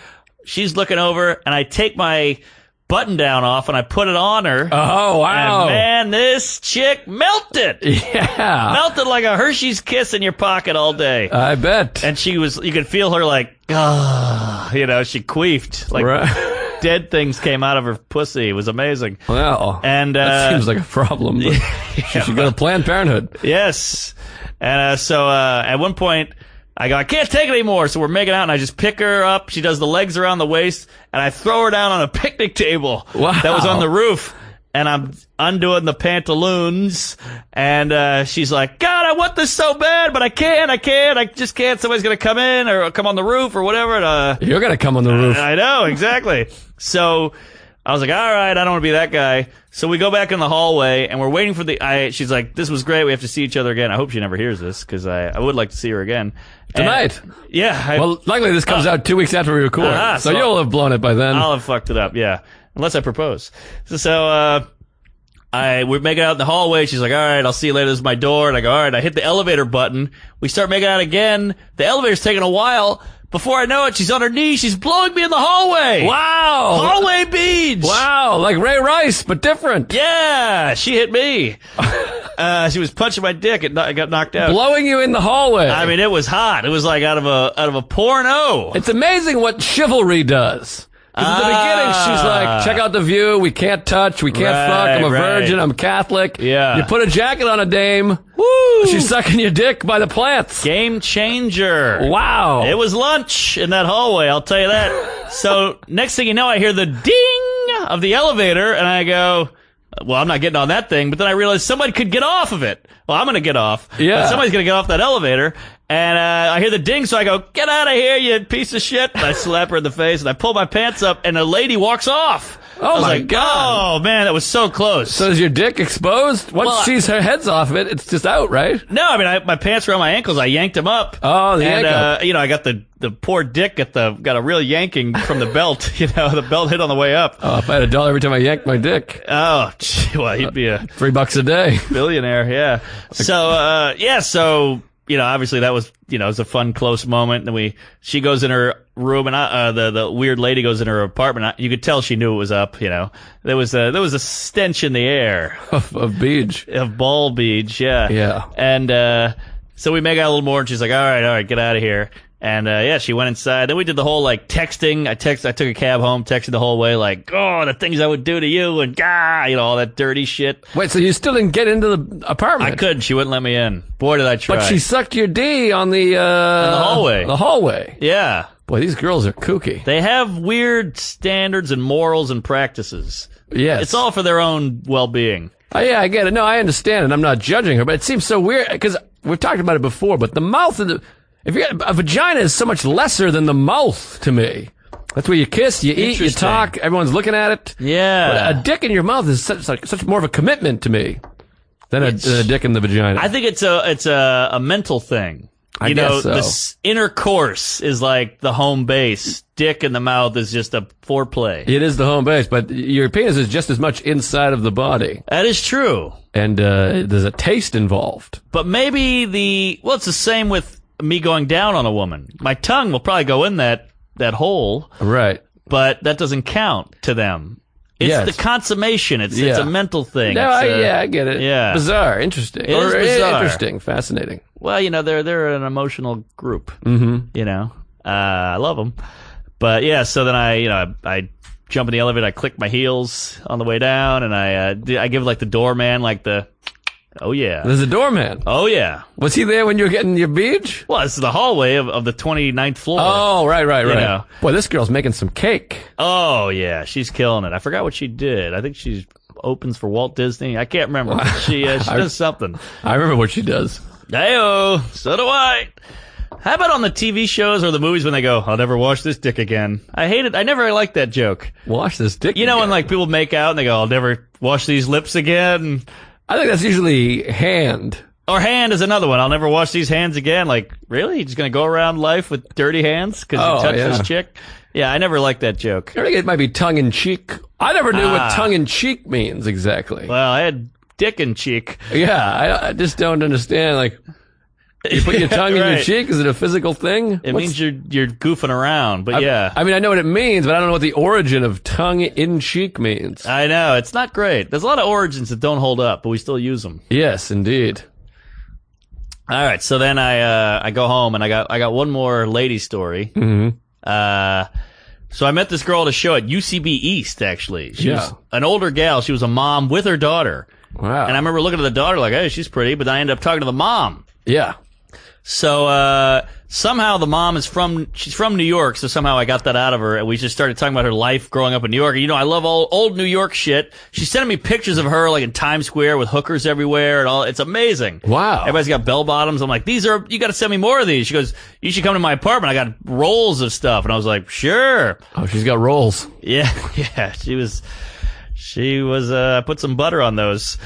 She's looking over, and I take my button down off, and I put it on her. Oh, wow. And man, this chick melted. Yeah. Melted like a Hershey's Kiss in your pocket all day. I bet. And you could feel her like, she queefed. Like, Right. dead things came out of her pussy. It was amazing. Well, And that seems like a problem. But she should go to Planned Parenthood. Yes. And so at one point, I go, I can't take it anymore. So we're making out, and I just pick her up. She does the legs around the waist, and I throw her down on a picnic table Wow. that was on the roof. And I'm undoing the pantaloons, and she's like, God, I want this so bad, but I can't. I just can't. Somebody's going to come in or come on the roof or whatever. And, You're going to come on the roof. I know, exactly. So I was like, all right, I don't want to be that guy. So we go back in the hallway, and we're waiting for she's like, this was great. We have to see each other again. I hope she never hears this, because I would like to see her again. Tonight. Yeah. Well, luckily this comes out 2 weeks after we record. So you'll have blown it by then. I'll have fucked it up, yeah. Unless I propose. So we make it out in the hallway. She's like, all right, I'll see you later. This is my door. And I go, all right. I hit the elevator button. We start making out again. The elevator's taking a while. Before I know it, she's on her knees. She's blowing me in the hallway. Wow. Hallway beads. Wow. Like Ray Rice, but different. Yeah, she hit me. She was punching my dick. I got knocked out. Blowing you in the hallway. I mean, it was hot. It was like out of a porno. It's amazing what chivalry does. 'Cause at the beginning, she's like, check out the view. We can't touch. We can't fuck. I'm a virgin. I'm Catholic. Yeah. You put a jacket on a dame. Woo! She's sucking your dick by the plants. Game changer. Wow. It was lunch in that hallway, I'll tell you that. So next thing you know, I hear the ding of the elevator, and I go, well, I'm not getting on that thing. But then I realized somebody could get off of it. Well, I'm going to get off. Yeah. But somebody's going to get off that elevator. And I hear the ding, so I go, get out of here, you piece of shit. And I slap her in the face, and I pull my pants up, and a lady walks off. Oh, I was my like, God. Oh, man, that was so close. So is your dick exposed? Once Well, she's her head's off of it, it's just out, right? No, I mean, my pants were on my ankles. I yanked them up. Oh, the yank up. I got the poor dick got a real yanking from the belt. The belt hit on the way up. Oh, if I had $1 every time I yanked my dick. Oh, gee, well, he'd be a $3 a day. billionaire, yeah. So, obviously that was, it was a fun, close moment. And she goes in her room, and the weird lady goes in her apartment. You could tell she knew it was up, There was a stench in the air. Of beach. Of ball beach, yeah. Yeah. And, so we make out a little more, and she's like, all right, get out of here. And, she went inside. Then we did the whole, texting. I took a cab home, texted the whole way, the things I would do to you, and, all that dirty shit. Wait, so you still didn't get into the apartment? I couldn't. She wouldn't let me in. Boy, did I try. But she sucked your D on the hallway. The hallway. Yeah. Boy, these girls are kooky. They have weird standards and morals and practices. Yes. It's all for their own well-being. Oh, yeah, I get it. No, I understand it. I'm not judging her, but it seems so weird because we've talked about it before, but the mouth and a vagina is so much lesser than the mouth to me. That's where you kiss, you eat, you talk, everyone's looking at it. Yeah. But a dick in your mouth is such more of a commitment to me than a dick in the vagina. I think it's a mental thing. I guess so. The intercourse is like the home base. Dick in the mouth is just a foreplay. It is the home base, but your penis is just as much inside of the body. That is true. And there's a taste involved. But maybe it's the same with me going down on a woman. My tongue will probably go in that hole. Right. But that doesn't count to them. It's the consummation. It's a mental thing. No, I get it. Yeah. Bizarre. Interesting. It is bizarre. Interesting. Fascinating. Well, they're an emotional group. Mm-hmm. I love them. But yeah, so then I jump in the elevator, I click my heels on the way down, and I give like the doorman oh yeah. There's a doorman. Oh yeah. Was he there when you were getting your beach? Well, it's the hallway of the 29th floor. Oh, right. You know. Boy, this girl's making some cake. Oh yeah, she's killing it. I forgot what she did. I think she opens for Walt Disney. I can't remember. She does something. I remember what she does. Hey-oh, so do I. How about on the TV shows or the movies when they go, I'll never wash this dick again? I hate it. I never liked that joke. Wash this dick You know again. when like people make out and they go, I'll never wash these lips again? I think that's usually hand. Or hand is another one. I'll never wash these hands again. Like, really? You're just going to go around life with dirty hands because you touched this chick? Yeah, I never liked that joke. I think it might be tongue-in-cheek. I never knew what tongue-in-cheek means exactly. Well, I had dick in cheek. Yeah, I just don't understand. Like, you put your tongue in your cheek? Is it a physical thing? It means you're goofing around, but yeah. I mean, I know what it means, but I don't know what the origin of tongue in cheek means. I know. It's not great. There's a lot of origins that don't hold up, but we still use them. Yes, indeed. All right. So then I go home and I got one more lady story. Mm-hmm. So I met this girl at a show at UCB East, actually. She was Yeah. an older gal. She was a mom with her daughter. Wow. And I remember looking at the daughter like, hey, she's pretty, but then I ended up talking to the mom. Yeah. So, somehow the mom she's from New York, so somehow I got that out of her, and we just started talking about her life growing up in New York. And, I love old New York shit. She's sending me pictures of her, like, in Times Square with hookers everywhere and all. It's amazing. Wow. Everybody's got bell bottoms. I'm like, you gotta send me more of these. She goes, you should come to my apartment. I got rolls of stuff. And I was like, sure. Oh, she's got rolls. Yeah, She was put some butter on those.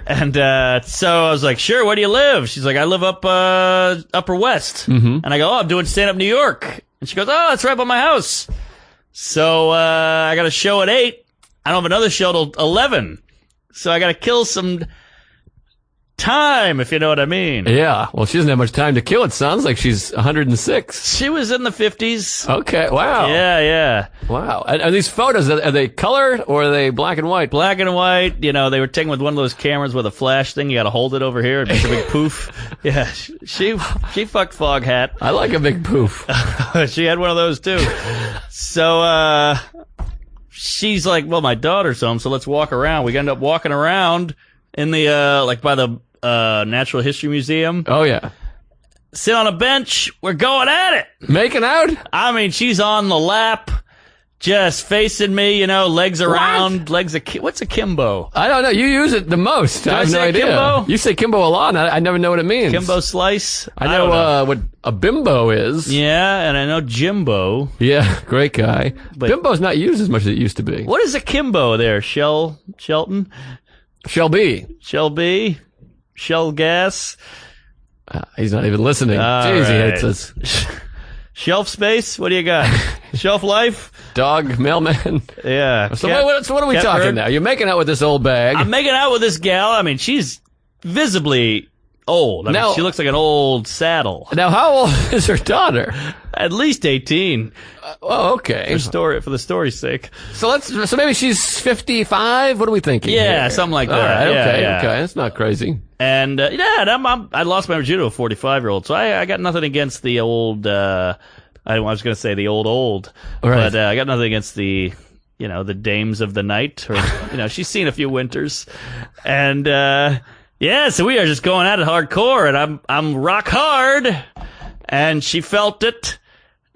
And so I was like, sure, where do you live? She's like, I live up Upper West. Mm-hmm. And I go, I'm doing stand-up New York. And she goes, oh, that's right by my house. So I got a show at 8. I don't have another show till 11. So I got to kill some time, if you know what I mean. Yeah. Well, she doesn't have much time to kill. It sounds like she's 106. She was in the 50s. Okay. Wow. Yeah. Wow. Are these photos, are they colored or are they black and white? Black and white. They were taken with one of those cameras with a flash thing. You got to hold it over here. It makes a big poof. Yeah. She fucked Fog Hat. I like a big poof. She had one of those too. So, she's like, well, my daughter's home, so let's walk around. We end up walking around in the, by the, Natural History Museum. Oh, yeah. Sit on a bench. We're going at it. Making out? I mean, she's on the lap, just facing me, legs around, what's a kimbo? I don't know. You use it the most. I have no idea. Kimbo? You say kimbo a lot, and I never know what it means. Kimbo slice? I know, what a bimbo is. Yeah, and I know Jimbo. Yeah, great guy. But Bimbo's not used as much as it used to be. What is a kimbo there? Shelton? Shelby. Shell gas? He's not even listening. Jeez, he hates us. Shelf space? What do you got? Shelf life? Dog, mailman. Yeah. So what are we talking now? You're making out with this old bag. I'm making out with this gal. I mean, she's visibly old. I mean, she looks like an old saddle. Now, how old is her daughter? At least 18. Oh, okay. For the story's sake. So maybe she's 55. What are we thinking? Yeah, here? something like that. All right, Yeah. okay. That's not crazy. And I lost my virginity to a 45-year-old, so I got nothing against the old. I was going to say the old, right. But I got nothing against the the dames of the night, or she's seen a few winters, and so we are just going at it hardcore, and I'm rock hard, and she felt it.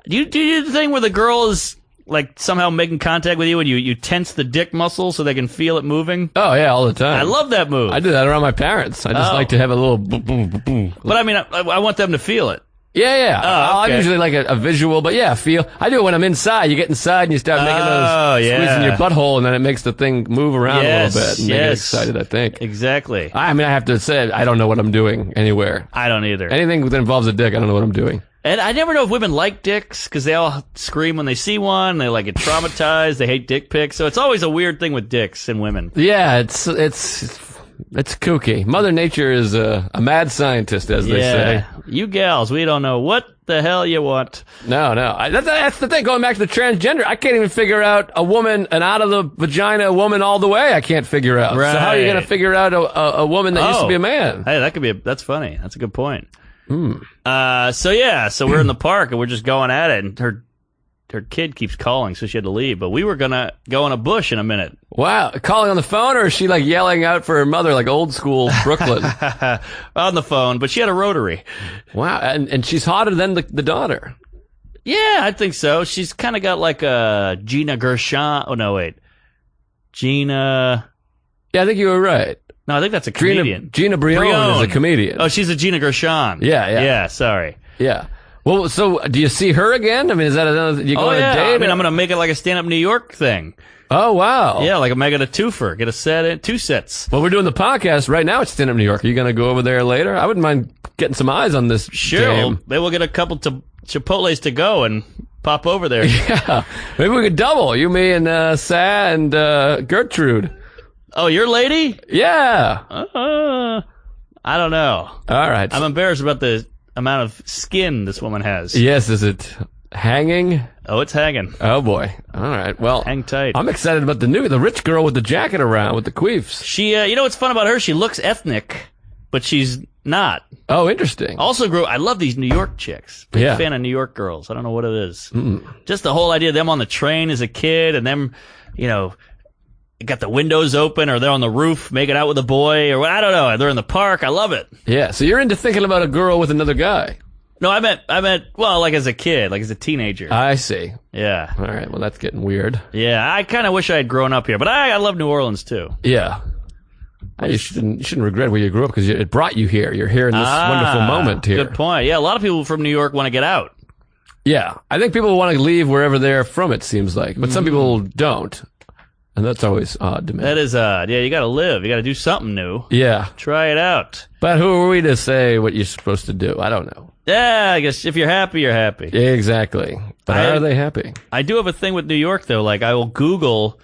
Do you do the thing where the girl is like somehow making contact with you and you tense the dick muscle so they can feel it moving? Oh, yeah, all the time. I love that move. I do that around my parents. I just like to have a little boom, boom, boom. But I mean, I want them to feel it. Yeah. Oh, okay. I usually like a visual, but yeah, feel. I do it when I'm inside. You get inside and you start making those squeezing your butthole, and then it makes the thing move around a little bit and make it excited, I think. Exactly. I mean, I have to say, I don't know what I'm doing anywhere. I don't either. Anything that involves a dick, I don't know what I'm doing. And I never know if women like dicks because they all scream when they see one. They like get traumatized. They hate dick pics. So it's always a weird thing with dicks and women. Yeah, it's kooky. Mother Nature is a mad scientist, as they say. You gals, we don't know what the hell you want. No. That's the thing. Going back to the transgender, I can't even figure out a woman, an out of the vagina woman all the way. I can't figure out. Right. So how are you going to figure out a woman that used to be a man? Hey, that's funny. That's a good point. So we're in the park and we're just going at it, and her kid keeps calling, so she had to leave. But we were gonna go in a bush in a minute. Wow, calling on the phone, or is she like yelling out for her mother, like old school Brooklyn? On the phone, but she had a rotary. Wow, and she's hotter than the daughter. Yeah, I think so. She's kind of got like a Gina Gershon. Oh no, wait, Gina. Yeah, I think you were right. No, I think that's a comedian. Gina Brion is a comedian. Oh, she's a Gina Gershon. Yeah. Yeah, sorry. Yeah. Well, so do you see her again? I mean, is that another? You go on a date? I mean, I'm gonna make it like a stand-up New York thing. Oh wow. Yeah, like I'm making a twofer. Get a set in 2 sets. Well, we're doing the podcast right now. It's stand up New York. Are you gonna go over there later? I wouldn't mind getting some eyes on this. Sure. Game. Maybe we'll get a couple Chipotles to go and pop over there. Yeah. Maybe we could double you, me, and Sa and Gertrude. Oh, your lady? Yeah. I don't know. All right. I'm embarrassed about the amount of skin this woman has. Yes, is it hanging? Oh, it's hanging. Oh boy. All right. Well, hang tight. I'm excited about the rich girl with the jacket around with the queefs. She, you know what's fun about her? She looks ethnic, but she's not. Oh, interesting. Also, I love these New York chicks. Big fan of New York girls. I don't know what it is. Just the whole idea of them on the train as a kid, and them, got the windows open, or they're on the roof making out with a boy, or I don't know. They're in the park. I love it. Yeah. So you're into thinking about a girl with another guy. No, I meant, well, like as a kid, like as a teenager. I see. Yeah. All right. Well, that's getting weird. Yeah. I kind of wish I had grown up here, but I love New Orleans too. Yeah. You shouldn't regret where you grew up because it brought you here. You're here in this wonderful moment here. Good point. Yeah. A lot of people from New York want to get out. Yeah. I think people want to leave wherever they're from, it seems like. But some people don't. And that's always odd to me. That is odd. Yeah, you got to live. You got to do something new. Yeah. Try it out. But who are we to say what you're supposed to do? I don't know. Yeah, I guess if you're happy, you're happy. Exactly. But are they happy? I do have a thing with New York, though. Like, I will Google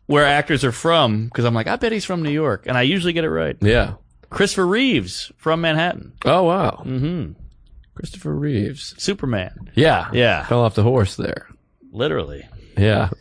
where actors are from, because I'm like, I bet he's from New York. And I usually get it right. Yeah. Christopher Reeves from Manhattan. Oh, wow. Mm-hmm. Christopher Reeves. Superman. Yeah. Yeah. Fell off the horse there. Literally. Yeah.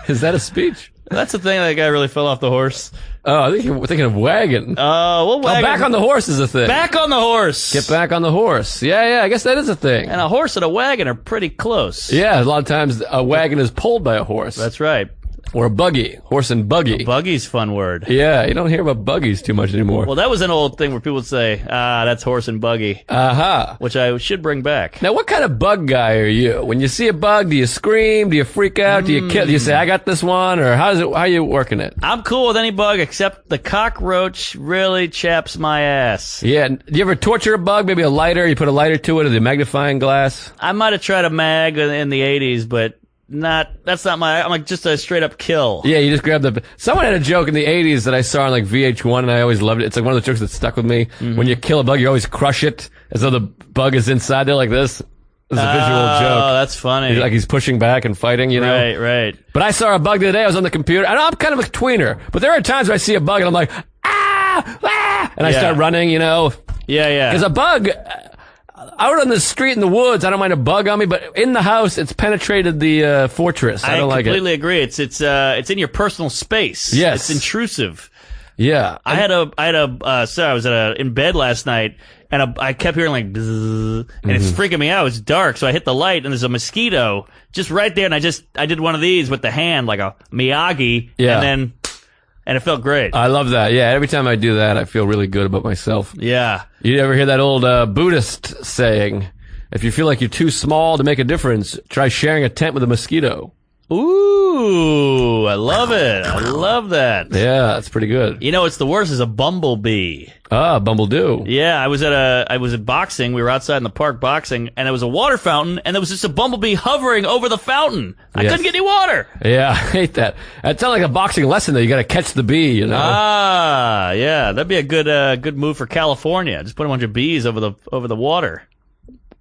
Is that a speech? That's the thing. That guy really fell off the horse. Oh, I think you're thinking of wagon. Wagon. Oh, back on the horse is a thing. Back on the horse. Get back on the horse. Yeah, I guess that is a thing. And a horse and a wagon are pretty close. Yeah, a lot of times a wagon is pulled by a horse. That's right. Or a buggy. Horse and buggy. Buggy's fun word. Yeah, you don't hear about buggies too much anymore. Well, that was an old thing where people would say, that's horse and buggy. Aha. Which I should bring back. Now, what kind of bug guy are you? When you see a bug, do you scream? Do you freak out? Do you kill? Do you say, I got this one? Or how are you working it? I'm cool with any bug except the cockroach really chaps my ass. Yeah. Do you ever torture a bug? Maybe a lighter? You put a lighter to it or the magnifying glass? I might have tried a mag in the 80s, but that's not I'm like just a straight up kill. Yeah, you just grab someone had a joke in the 80s that I saw on like VH1 and I always loved it. It's like one of the jokes that stuck with me. Mm-hmm. When you kill a bug, you always crush it as though the bug is inside there like this. It's a visual joke. Oh, that's funny. Like he's pushing back and fighting, you know? Right. But I saw a bug the other day. I was on the computer. And I'm kind of a tweener. But there are times where I see a bug and I'm like, and I start running, you know? Yeah. Because a bug, out on the street in the woods, I don't mind a bug on me, but in the house, it's penetrated the fortress. I don't like it. I completely agree. It's in your personal space. Yes. It's intrusive. Yeah. I was in bed last night, and I kept hearing like, bzzz, and it's freaking me out. It's dark, so I hit the light, and there's a mosquito just right there, and I did one of these with the hand, like a Miyagi, and it felt great. I love that. Yeah, every time I do that, I feel really good about myself. Yeah. You ever hear that old Buddhist saying, If you feel like you're too small to make a difference, try sharing a tent with a mosquito. Ooh, I love it. I love that. Yeah, that's pretty good. You know, it's the worst is a bumblebee. Ah, bumbledoo. Yeah, I was at boxing. We were outside in the park boxing, and it was a water fountain, and there was just a bumblebee hovering over the fountain. I couldn't get any water. Yeah, I hate that. It sounds like a boxing lesson, though. You got to catch the bee, you know. Ah, yeah, that'd be a good move for California. Just put a bunch of bees over the water.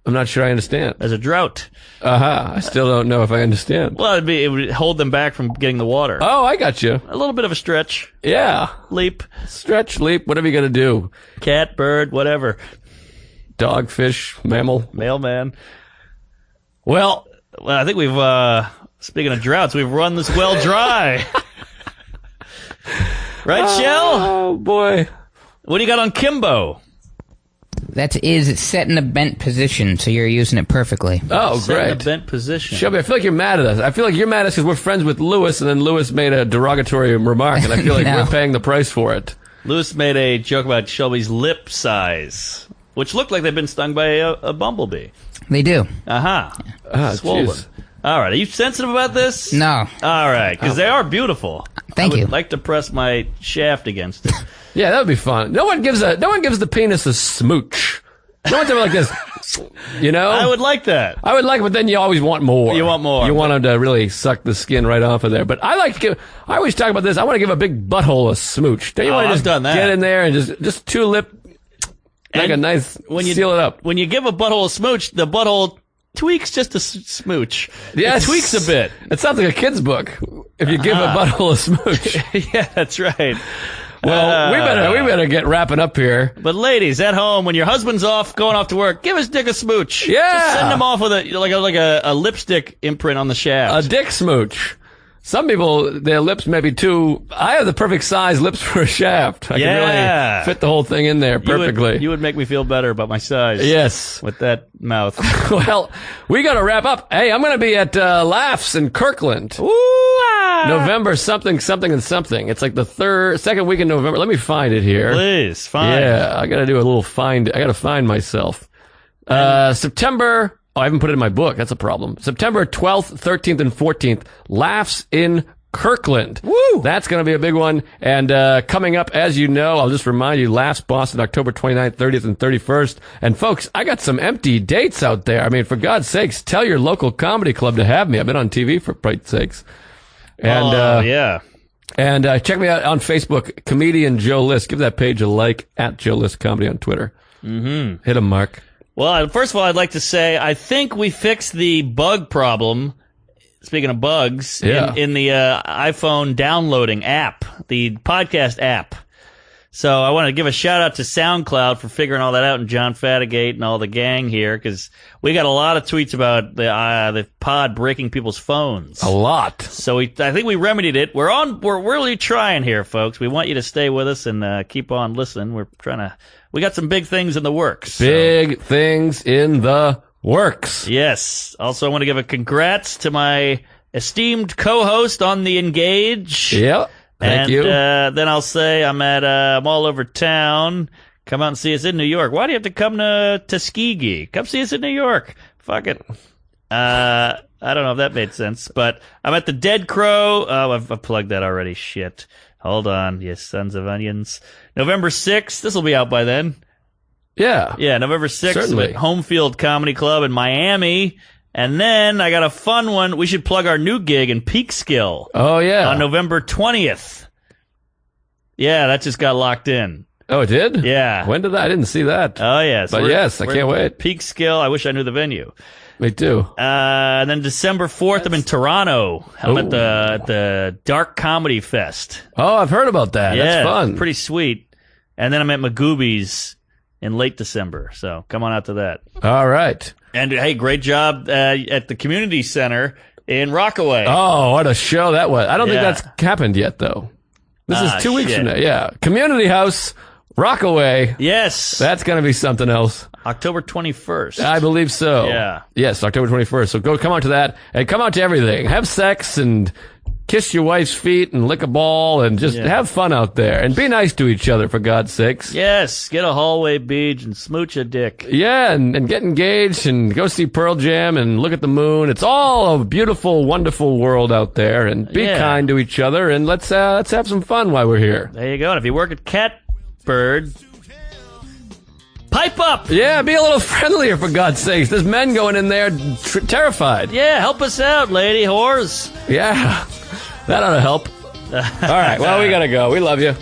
I'm not sure I understand. There's a drought. I still don't know if I understand. Well, it would hold them back from getting the water. Oh, I got you. A little bit of a stretch. Yeah. Leap. Stretch, leap, whatever you got to do. Cat, bird, whatever. Dog, fish, mammal. Mailman. Well, I think we've, speaking of droughts, we've run this well dry. Right, Shell? Oh, boy. What do you got on Kimbo? That is set in a bent position, so you're using it perfectly. Oh, Set in great. a bent position. Shelby, I feel like you're mad at us. I feel like you're mad at us because we're friends with Lewis, and then Lewis made a derogatory remark, and I feel like No. we're paying the price for it. Lewis made a joke about Shelby's lip size, which looked like they'd been stung by a bumblebee. They do. Ah, Swollen. jeez. All right. Are you sensitive about this? No. All right, because they are beautiful. Thank I you. would like to press my shaft against it. Yeah, that would be fun. No one gives the penis a smooch. No one's ever like this, you know? I would like that. I would like it, but then you always want more. You want more. You want them to really suck the skin right off of there. But I always talk about this. I want to give a big butthole a smooch. Don't you want to I've just done that. get in there and just two lip, like And a nice, seal it up. When you give a butthole a smooch, the butthole tweaks just a smooch. Yes. It tweaks a bit. It sounds like a kid's book. If you give a butthole a smooch. Yeah, that's right. Well, we better get wrapping up here. But ladies, at home, when your husband's going off to work, give his dick a smooch. Yeah. Just send him off with a lipstick imprint on the shaft. A dick smooch. Some people, their lips may be too. I have the perfect size lips for a shaft. I can really fit the whole thing in there perfectly. You would make me feel better about my size. Yes. With that mouth. Well, we got to wrap up. Hey, I'm going to be at Laughs in Kirkland. Ooh-ah. November something and something. It's like the second week in November. Let me find it here. Please, fine. Yeah, I got to do a little find. I got to find myself. September. Oh, I haven't put it in my book. That's a problem. September 12th, 13th, and 14th. Laughs in Kirkland. Woo! That's going to be a big one. And coming up, as you know, I'll just remind you, Laughs Boston, October 29th, 30th, and 31st. And folks, I got some empty dates out there. I mean, for God's sakes, tell your local comedy club to have me. I've been on TV for Christ's sakes. And, yeah. And check me out on Facebook, comedian Joe List. Give that page a like, at Joe List Comedy on Twitter. Mm-hmm. Hit him, Mark. Well, first of all, I'd like to say I think we fixed the bug problem. Speaking of bugs, in the iPhone downloading app, the podcast app. So I want to give a shout out to SoundCloud for figuring all that out, and John Fatigate and all the gang here, because we got a lot of tweets about the pod breaking people's phones. A lot. So I think we remedied it. We're really trying here, folks. We want you to stay with us and keep on listening. We got some big things in the works. Big things in the works. Yes. Also, I want to give a congrats to my esteemed co-host on the Engage. Yep. Thank you. Then I'll say I'm all over town. Come out and see us in New York. Why do you have to come to Tuskegee? Come see us in New York. Fuck it. I don't know if that made sense, but I'm at the Dead Crow. Oh, I've plugged that already. Shit. Hold on, you sons of onions. November 6th. This will be out by then. Yeah. Yeah, November 6th. Certainly. At Homefield Comedy Club in Miami. And then I got a fun one. We should plug our new gig in Peekskill. Oh, yeah. On November 20th. Yeah, that just got locked in. Oh, it did? Yeah. When did that? I didn't see that. Oh, yes. But yes, I can't wait. Peekskill. I wish I knew the venue. Me too. And then December 4th, I'm in Toronto. I'm at the Dark Comedy Fest. Oh, I've heard about that. Yeah, That's fun. Pretty sweet. And then I'm at Magooby's in late December. So come on out to that. All right. And hey, great job at the community center in Rockaway. Oh, what a show that was. I don't think that's happened yet, though. This is 2 weeks from now. Yeah. Community House, Rockaway. Yes. That's going to be something else. October 21st. I believe so. Yeah. Yes, October 21st. So come out to that and come out to everything. Have sex and kiss your wife's feet and lick a ball and just have fun out there. And be nice to each other, for God's sakes. Yes, get a hallway beach and smooch a dick. Yeah, and get engaged and go see Pearl Jam and look at the moon. It's all a beautiful, wonderful world out there. And be kind to each other, and let's have some fun while we're here. There you go. And if you work at CatBird, pipe up! Yeah, be a little friendlier, for God's sakes. There's men going in there terrified. Yeah, help us out, lady whores. Yeah, that ought to help. All right, well, we gotta go. We love you.